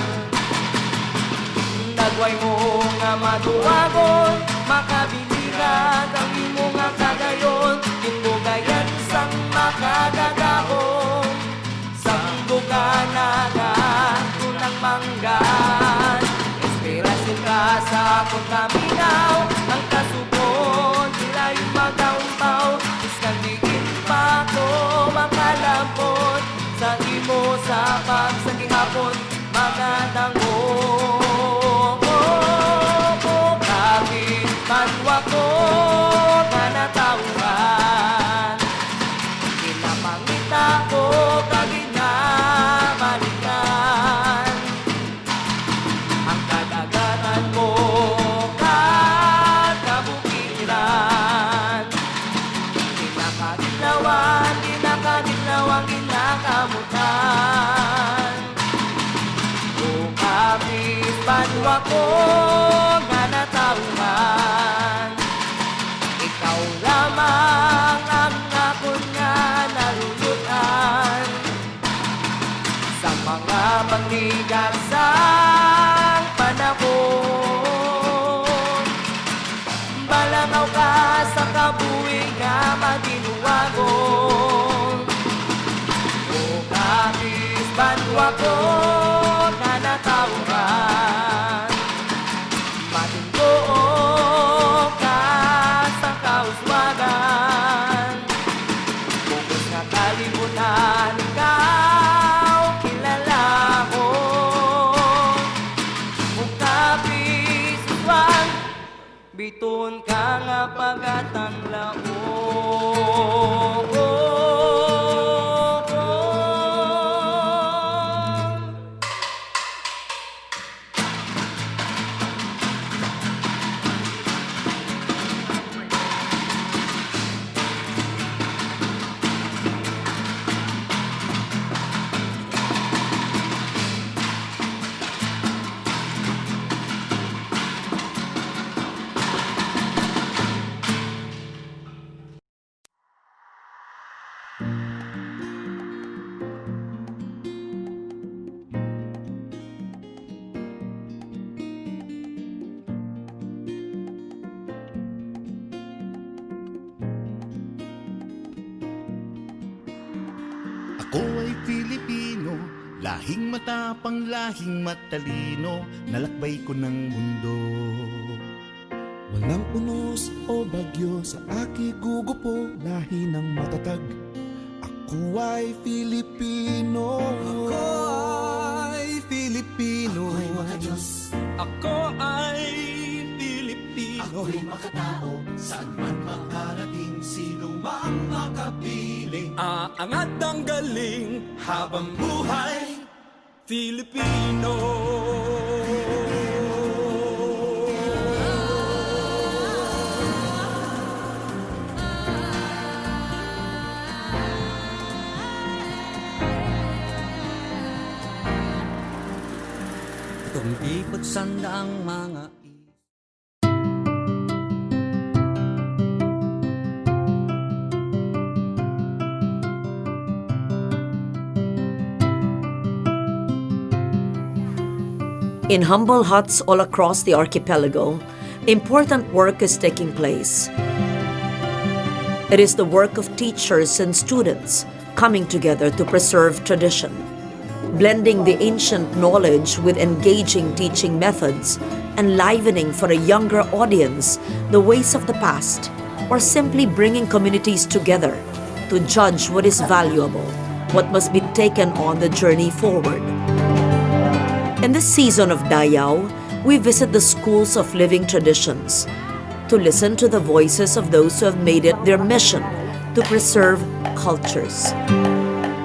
Speaker 15: Nagway mo nga maduwagon, makabiliran ang imo nga kagayon. Timbugayan sang makagagaon, sang bukanagan tunang manggan. Inspirasyon ka sa akong kaminaw, ang kasubon sila yung magaumpaw. Iskan diin pa ko makalampot sa imo sa pagsagihapon magadangon. Capiz, banwa ko kanatauhan. Pinapangita ko kaginabalikan. Ang kadagatan mo at kabukiran. Kinakadilawang kinakamutan. O Capiz, banwa ko kanatauhan. Ikaw lamang ang akon nga narulutan. Sa mga pangligan sang panahon. Balakaw ka sa kabuhi nga matinuwagon. O Capiz, banwa ko kanatauhan. Matingko ka sa kauswagan. Bukos nga kalibutan, ikaw kilala ko. O Capiz, uswag, biton ka nga pagatang
Speaker 17: Ako ay Pilipino, lahing matapang, lahing matalino, nalakbay ko ng mundo.
Speaker 18: Walang unos o bagyo sa aki gugupo, lahi ng matatag. Ako ay Filipino.
Speaker 15: Ako ay Filipino.
Speaker 18: Ako'y makajos.
Speaker 15: Ako ay Filipino.
Speaker 18: Ako'y makatao, saan man makarating, sino mang makapiling.
Speaker 15: Aangat ang galing habang buhay Filipino.
Speaker 19: Itong ikot sandaang mga
Speaker 20: In humble huts all across the archipelago, important work is taking place. It is the work of teachers and students coming together to preserve tradition, blending the ancient knowledge with engaging teaching methods, enlivening for a younger audience the ways of the past, or simply bringing communities together to judge what is valuable, what must be taken on the journey forward. In this season of Dayaw, we visit the schools of living traditions to listen to the voices of those who have made it their mission to preserve cultures,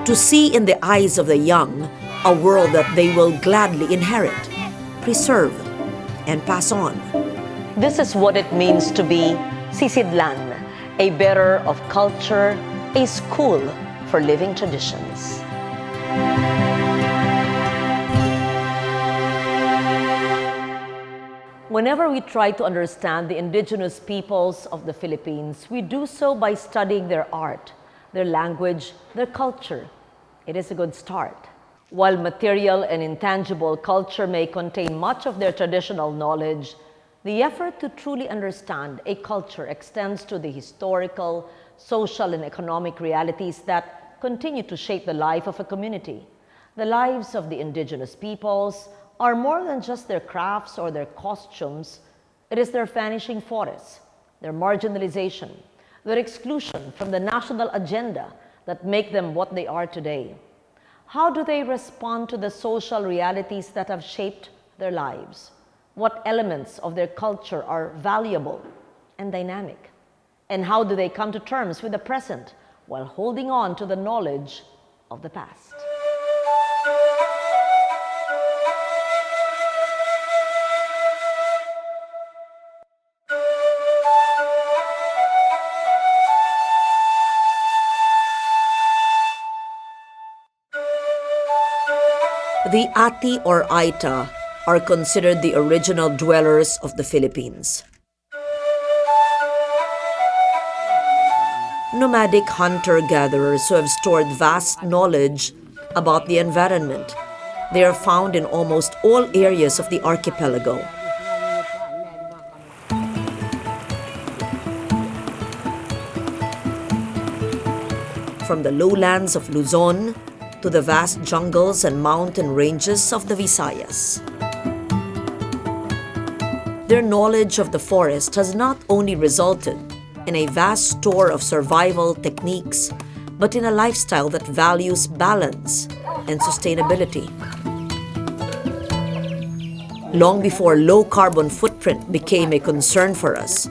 Speaker 20: to see in the eyes of the young a world that they will gladly inherit, preserve, and pass on.
Speaker 21: This is what it means to be sisidlan, a bearer of culture, a school for living traditions. Whenever we try to understand the indigenous peoples of the Philippines, we do so by studying their art, their language, their culture. It is a good start. While material and intangible culture may contain much of their traditional knowledge, the effort to truly understand a culture extends to the historical, social, and economic realities that continue to shape the life of a community. The lives of the indigenous peoples are more than just their crafts or their costumes. It is their vanishing forests, their marginalization, their exclusion from the national agenda that make them what they are today. How do they respond to the social realities that have shaped their lives? What elements of their culture are valuable and dynamic? And how do they come to terms with the present while holding on to the knowledge of the past?
Speaker 20: The Ati or Aita are considered the original dwellers of the Philippines. Nomadic hunter-gatherers who have stored vast knowledge about the environment. They are found in almost all areas of the archipelago. From the lowlands of Luzon to the vast jungles and mountain ranges of the Visayas. Their knowledge of the forest has not only resulted in a vast store of survival techniques, but in a lifestyle that values balance and sustainability. Long before low carbon footprint became a concern for us,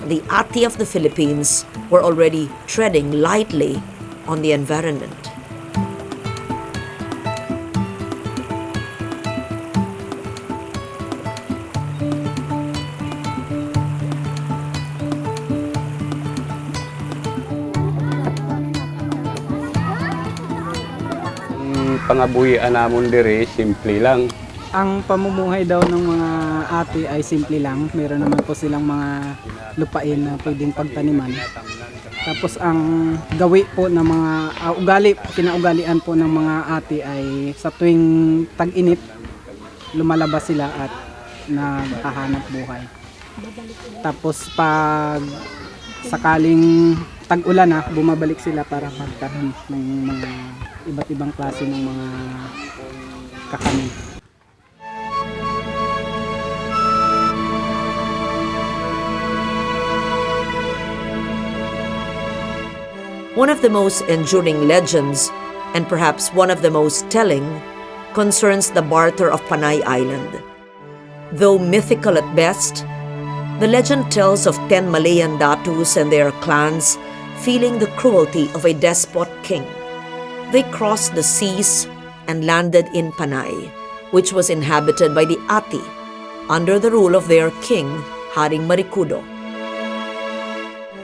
Speaker 20: the Ati of the Philippines were already treading lightly on the environment.
Speaker 22: Pangabuhian namon dire simple lang.
Speaker 23: Ang pamumuhay daw ng mga ati ay simple lang. Meron naman po silang mga lupain na pwedeng pagtaniman. Tapos ang gawi po ng mga kinaugalian po ng mga ati ay sa tuwing tag-init, lumalabas sila at naghahanap buhay. Tapos pag sakaling tag-ulan na, bumabalik sila para magtanim ng mga iba't ibang klase ng mga kakanin.
Speaker 20: One of the most enduring legends, and perhaps one of the most telling, concerns the barter of Panay Island. Though mythical at best, the legend tells of 10 Malayan datus and their clans feeling the cruelty of a despot king. They crossed the seas and landed in Panay, which was inhabited by the Ati, under the rule of their king, Haring Marikudo.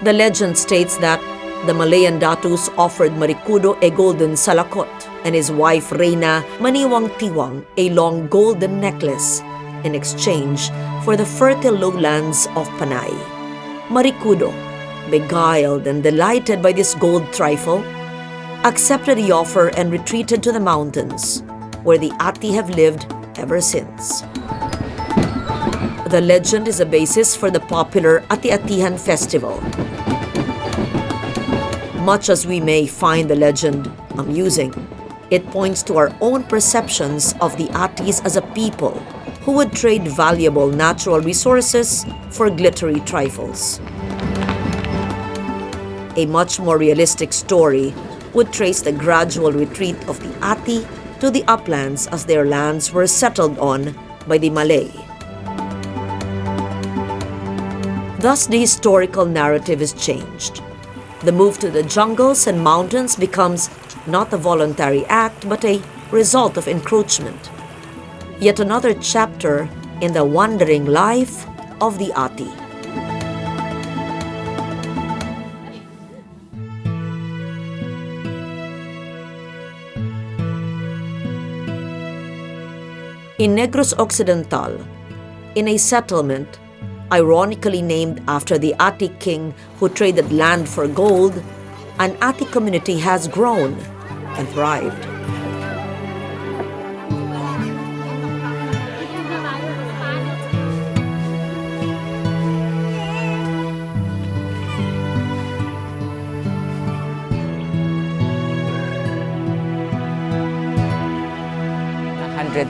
Speaker 20: The legend states that the Malayan datus offered Marikudo a golden salakot and his wife Reina Maniwang Tiwang a long golden necklace in exchange for the fertile lowlands of Panay. Marikudo, beguiled and delighted by this gold trifle, accepted the offer and retreated to the mountains, where the Ati have lived ever since. The legend is a basis for the popular Ati-Atihan festival. Much as we may find the legend amusing, it points to our own perceptions of the Atis as a people who would trade valuable natural resources for glittery trifles. A much more realistic story would trace the gradual retreat of the Ati to the uplands as their lands were settled on by the Malay. Thus, the historical narrative is changed. The move to the jungles and mountains becomes not a voluntary act but a result of encroachment. Yet another chapter in the wandering life of the Ati. In Negros Occidental, in a settlement ironically named after the Ati king who traded land for gold, an Ati community has grown and thrived.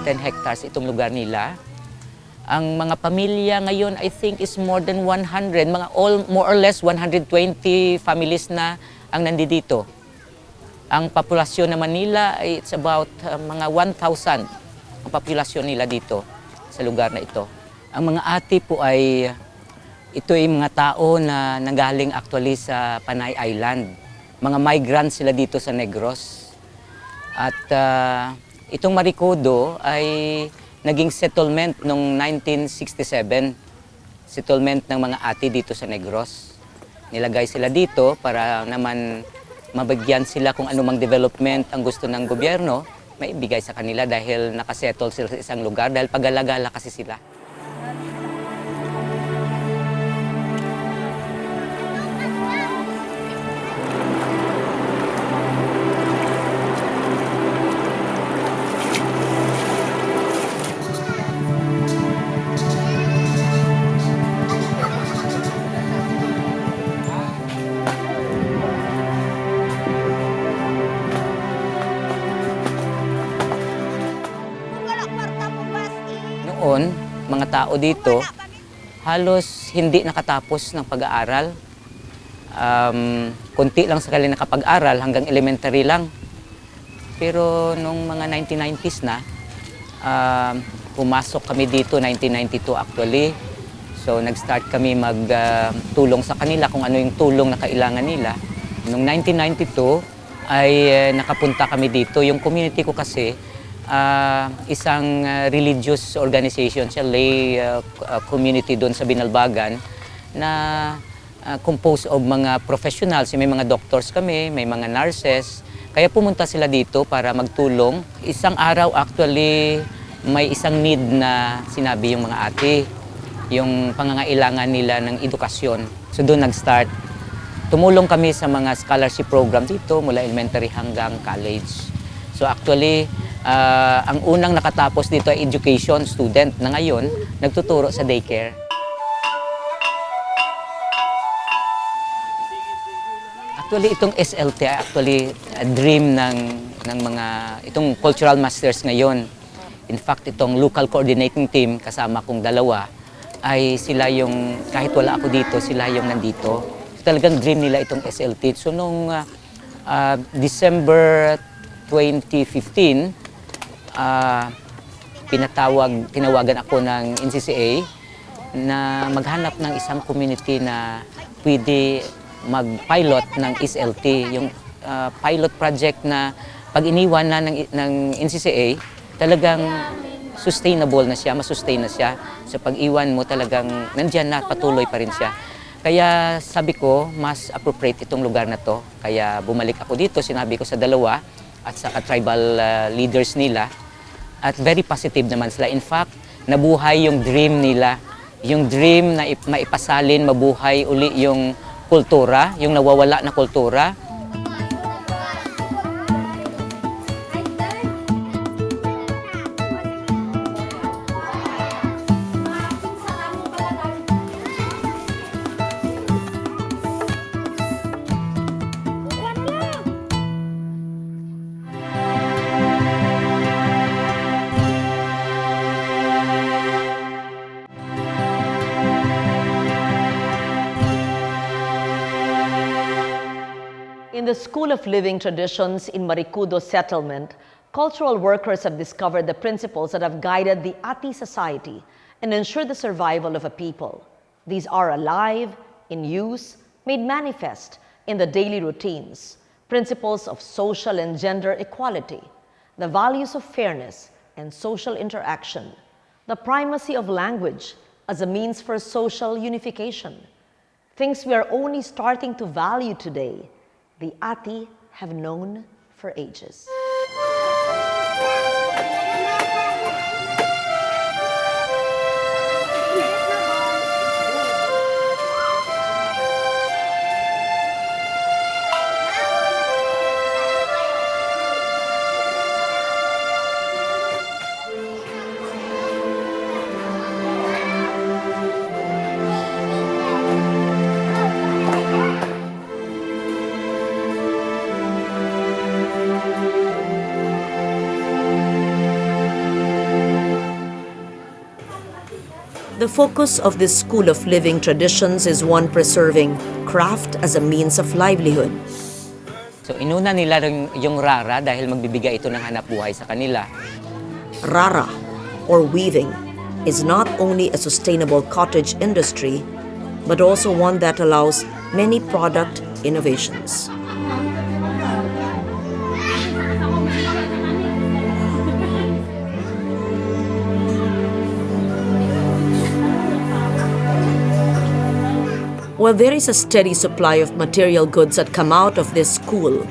Speaker 1: Hectares itong lugar nila. Ang mga pamilya ngayon, I think, is more than 100. More or less 120 families na ang nandito. Ang populasyon naman nila, it's about mga 1,000 ang populasyon nila dito sa lugar na ito. Ang mga Ati po ito ay mga tao na nanggaling actually sa Panay Island. Mga migrants sila dito sa Negros. At itong Maricodo ay naging settlement noong 1967. Settlement ng mga Ati dito sa Negros. Nilagay sila dito para naman mabigyan sila kung anumang development ang gusto ng gobyerno, maibigay sa kanila dahil nakasettle sila sa isang lugar dahil pag-alagala kasi sila. Noon, mga tao dito, halos hindi nakatapos ng pag-aaral. Kunti lang sa kanila nakapag-aral, hanggang elementary lang. Pero nung mga 1990s na, pumasok kami dito, 1992 actually. So nag-start kami magtulong sa kanila kung ano yung tulong na kailangan nila. Noong 1992 ay nakapunta kami dito. Yung community ko kasi, isang religious organization siya, lay community doon sa Binalbagan na composed of mga professionals. May mga doctors kami, may mga nurses. Kaya pumunta sila dito para magtulong. Isang araw actually may isang need na sinabi yung mga Ati, yung pangangailangan nila ng edukasyon. So doon nag-start. Tumulong kami sa mga scholarship program dito mula elementary hanggang college. So actually, ang unang nakatapos dito ay education student na ngayon nagtuturo sa daycare. Actually, itong SLT ay actually a dream ng mga itong cultural masters ngayon. In fact, itong local coordinating team kasama kong dalawa ay sila yung, kahit wala ako dito, sila yung nandito. So, talagang dream nila itong SLT. So nung December 2015, tinawagan ako ng NCCA na maghanap ng isang community na pwede mag-pilot ng SLT. Yung pilot project na pag iniwan na ng NCCA, talagang sustainable na siya, masustain na siya. Sa pag-iwan mo talagang nandyan na, patuloy pa rin siya. Kaya sabi ko, mas appropriate itong lugar na to. Kaya bumalik ako dito, sinabi ko sa dalawa at sa tribal leaders nila. At very positive naman sila. In fact, nabuhay yung dream nila. Yung dream na maipasalin, mabuhay uli yung kultura, yung nawawala na kultura.
Speaker 21: In the School of Living Traditions in Maricudo Settlement, cultural workers have discovered the principles that have guided the Ati society and ensured the survival of a people. These are alive, in use, made manifest in the daily routines, principles of social and gender equality, the values of fairness and social interaction, the primacy of language as a means for social unification. Things we are only starting to value today, the Ati have known for ages. The focus of this School of Living Traditions is one preserving craft as a means of livelihood.
Speaker 1: So inuna nila yung rara dahil magbibigay ito ng hanap buhay sa kanila.
Speaker 21: Rara, or weaving, is not only a sustainable cottage industry, but also one that allows many product innovations. While there is a steady supply of material goods that come out of this school,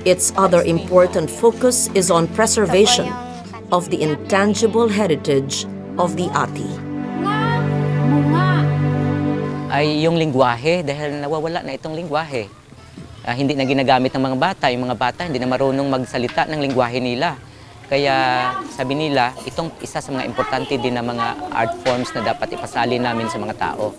Speaker 21: its other important focus is on preservation of the intangible heritage of the Ati.
Speaker 1: Ay yung lingwahe, dahil nawawala na itong lingwahe. Hindi na ginagamit ng mga bata. Yung mga bata hindi na marunong magsalita ng lingwahe nila. Kaya sabi nila, itong isa sa mga importante din na mga art forms na dapat ipasali namin sa mga tao.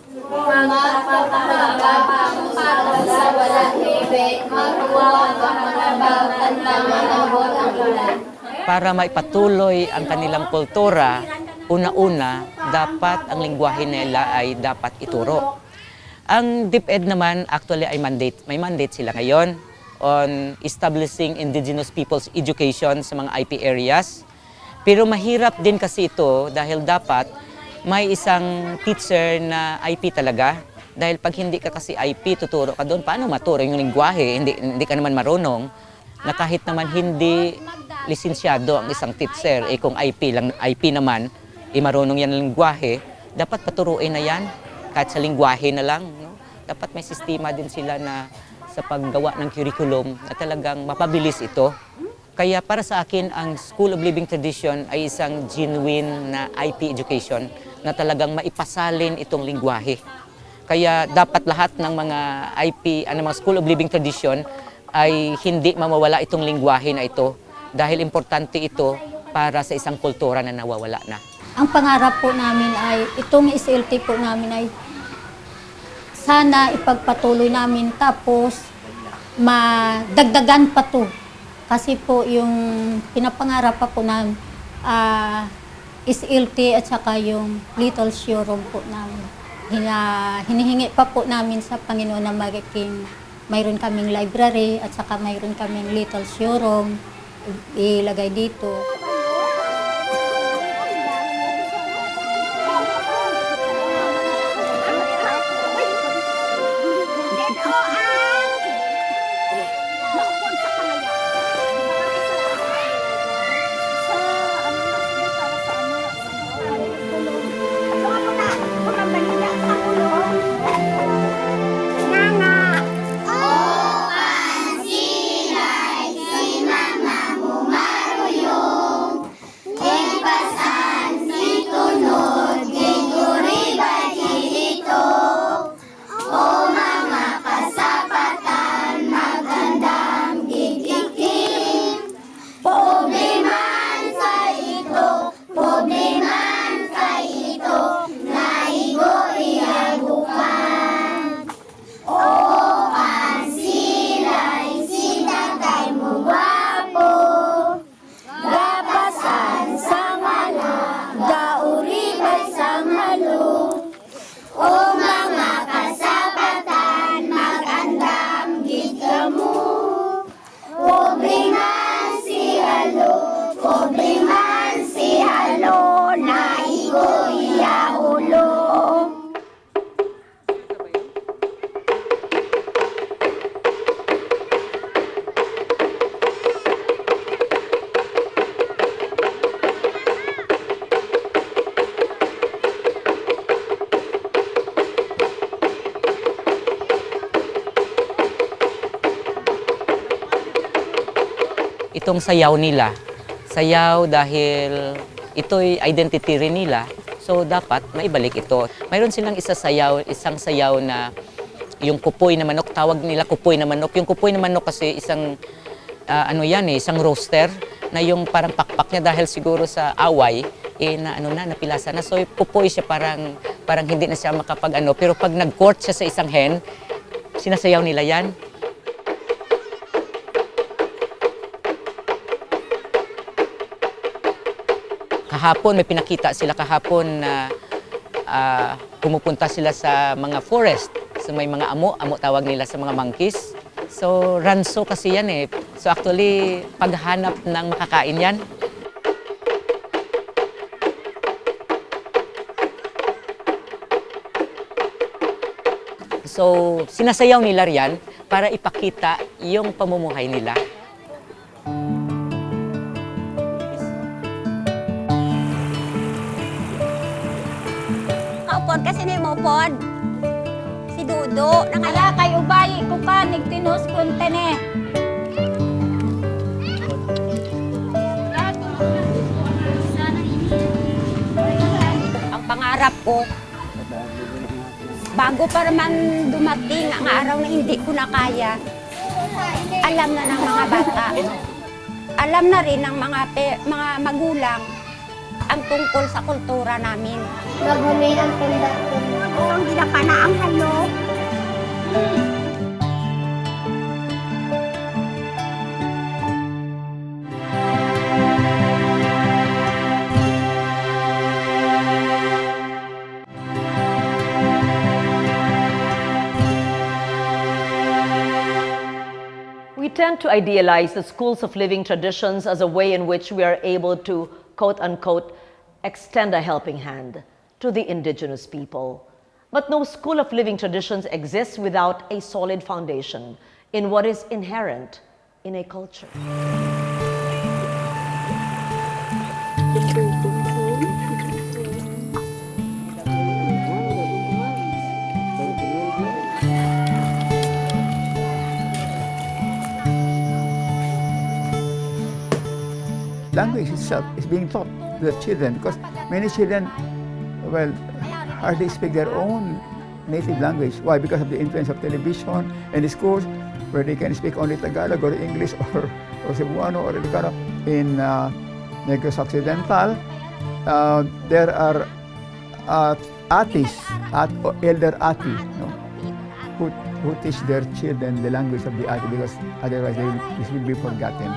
Speaker 1: Para maipatuloy ang kanilang kultura, una-una, dapat ang lingwahe nila ay dapat ituro. Ang DepEd naman, actually ay may mandate sila ngayon on establishing indigenous people's education sa mga IP areas. Pero mahirap din kasi ito dahil dapat may isang teacher na IP talaga. Dahil pag hindi ka kasi IP, tuturo ka doon, paano maturo yung lingwahe? Hindi ka naman marunong. Na kahit naman hindi lisensyado ang isang teacher, kung IP naman, marunong yan ng lingwahe, dapat paturuin na yan. Kahit sa lingwahe na lang. No? Dapat may sistema din sila na sa paggawa ng curriculum na talagang mapabilis ito. Kaya para sa akin, ang School of Living Tradition ay isang genuine na IP education na talagang maipasalin itong lingwahe. Kaya dapat lahat ng mga IP, mga School of Living Tradition ay hindi mamawala itong lingwahe na ito dahil importante ito para sa isang kultura na nawawala na.
Speaker 2: Ang pangarap po namin ay, itong SLT po namin ay sana ipagpatuloy namin tapos madagdagan pa to. Kasi po yung pinapangarap pa po namin SLT at saka yung little showroom po namin. Hinihingi pa po namin sa Panginoon na mayroon kaming library at saka mayroon kaming little showroom ilagay dito.
Speaker 3: Oh,
Speaker 1: itong sayaw nila. Sayaw dahil ito'y identity rin nila. So dapat maibalik ito. Mayroon silang isang sayaw na yung kupoy na manok, tawag nila kupoy na manok. Yung kupoy na manok kasi isang isang roaster na yung parang pakpak niya dahil siguro sa away napilasa na. So kupoy siya parang hindi na siya pero pag nag-court siya sa isang hen, sinasayaw nila yan. Kahapon, may pinakita sila kahapon na pumupunta sila sa mga forest. So may mga amo tawag nila sa mga monkeys. So ranso kasi yan eh. So actually, paghanap ng makakain yan. So sinasayaw nila riyan para ipakita yung pamumuhay nila.
Speaker 3: Kasi ni mo pod si Dudo ala kay ubay ko ka nigtinus kuntene. Ang pangarap ko bago pa man dumating ang araw na hindi ko na kaya, alam na ng mga bata, alam na rin ng mga magulang ang tungkol sa kultura namin. Maghuli ang tanda ko. Ang ginapana ang halo.
Speaker 21: We tend to idealize the schools of living traditions as a way in which we are able to, quote-unquote, extend a helping hand to the indigenous people. But no school of living traditions exists without a solid foundation in what is inherent in a culture.
Speaker 4: Language itself is being taught to the children because many children, hardly speak their own native language. Why? Because of the influence of television and the schools where they can speak only Tagalog or English or Cebuano or Ilocano. In Negros Occidental, there are atis, elder ati, who teach their children the language of the ati because otherwise this will be forgotten.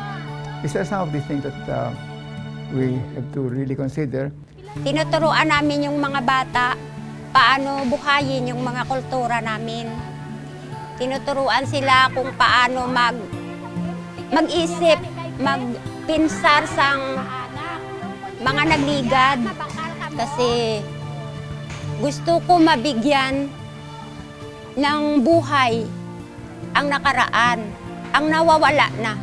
Speaker 4: These are some of the things that we have to really consider.
Speaker 3: Tinuturuan namin yung mga bata paano buhayin yung mga kultura namin. Tinuturuan sila kung paano mag-isip, magpinsar sang mga nagligad. Kasi gusto ko mabigyan ng buhay ang nakaraan, ang nawawala na.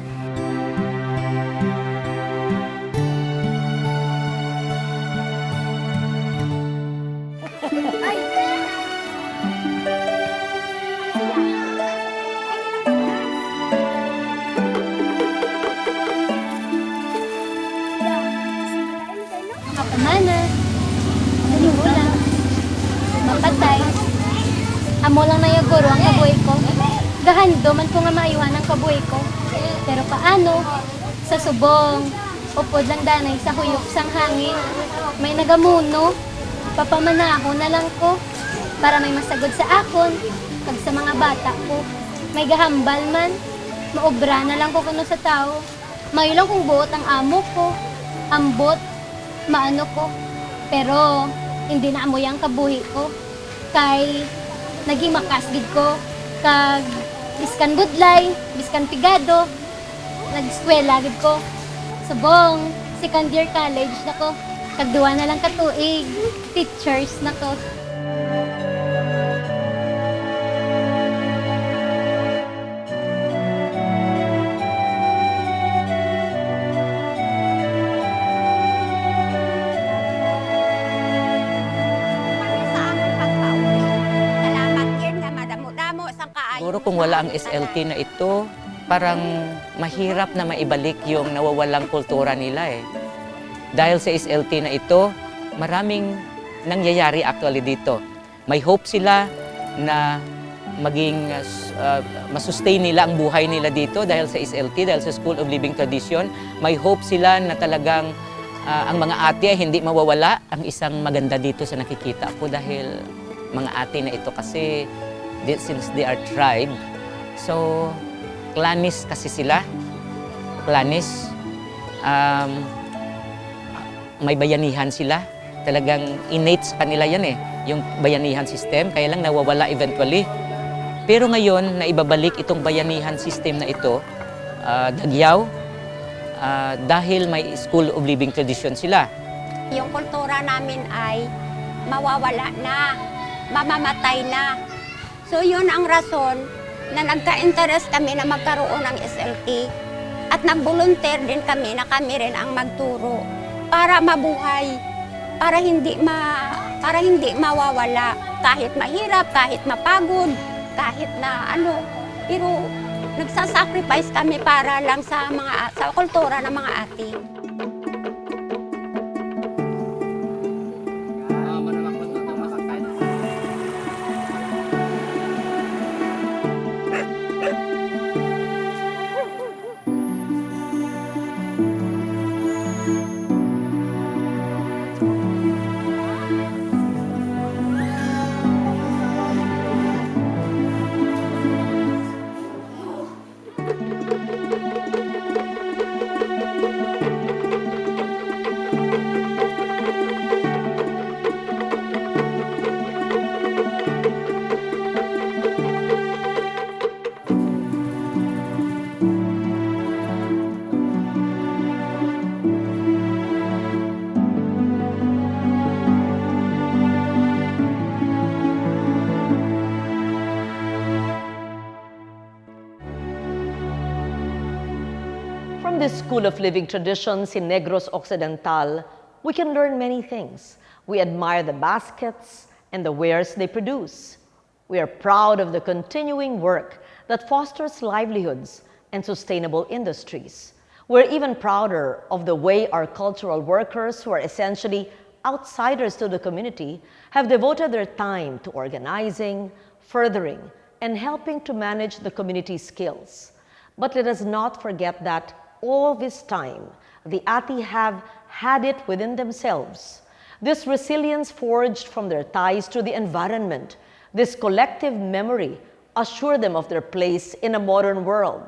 Speaker 8: Mana, ulang, mapatay. Amo lang na yaguro ang kabuhay ko. Gahando man ko nga maiwan ang kabuhay ko. Pero paano? Sa subong, upod lang danay sa huyok sang hangin. May nagamuno, papamanaho na lang ko para may masagod sa akon. Pag sa mga bata ko, may gahambal man, maobra na lang ko kuno sa tao. May lang kung buot ang amo ko, ambot, maano ko, pero hindi na amoy ang kabuhi ko. Kay naging makasgid ko, kag biskan gudlay, biskan pigado, nag-eskwela gid ko. Subong, second year college na ko, kagduwa na lang katuig, teachers na ko.
Speaker 1: Siguro kung wala ang SLT na ito, parang mahirap na maibalik yung nawawalang kultura nila eh. Dahil sa SLT na ito, maraming nangyayari actually dito. May hope sila na maging masustain nila ang buhay nila dito dahil sa SLT, dahil sa School of Living Tradition. May hope sila na talagang ang mga ate ay hindi mawawala. Ang isang maganda dito sa nakikita ko dahil mga ate na ito kasi since they are tribe, so clanis kasi sila. Clanis, may bayanihan sila. Talagang innate sa kanila yan eh, yung bayanihan system, kaya lang nawawala eventually. Pero ngayon, naibabalik itong bayanihan system na ito, Dayaw, dahil may School of Living Tradition sila.
Speaker 3: Yung kultura namin ay mawawala na, mamamatay na. So yun ang rason na nagka-interest kami na magkaroon ng SLT at nag-volunteer din kami na kami rin ang magturo para mabuhay, para hindi mawawala kahit mahirap, kahit mapagod, kahit na ano, pero nagsasacrifice kami para lang sa kultura ng mga ate.
Speaker 21: From this School of Living Traditions in Negros Occidental, we can learn many things. We admire the baskets and the wares they produce. We are proud of the continuing work that fosters livelihoods and sustainable industries. We're even prouder of the way our cultural workers, who are essentially outsiders to the community, have devoted their time to organizing, furthering, and helping to manage the community's skills. But let us not forget that all this time, the Ati have had it within themselves. This resilience forged from their ties to the environment, this collective memory assure them of their place in a modern world.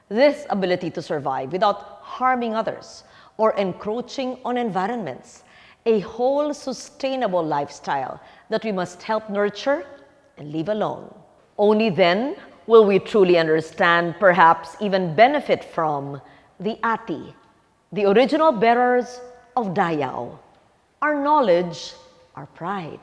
Speaker 21: This ability to survive without harming others or encroaching on environments, a whole sustainable lifestyle that we must help nurture and leave alone. Only then will we truly understand, perhaps even benefit from, the Ati, the original bearers of Dayaw, our knowledge, our pride.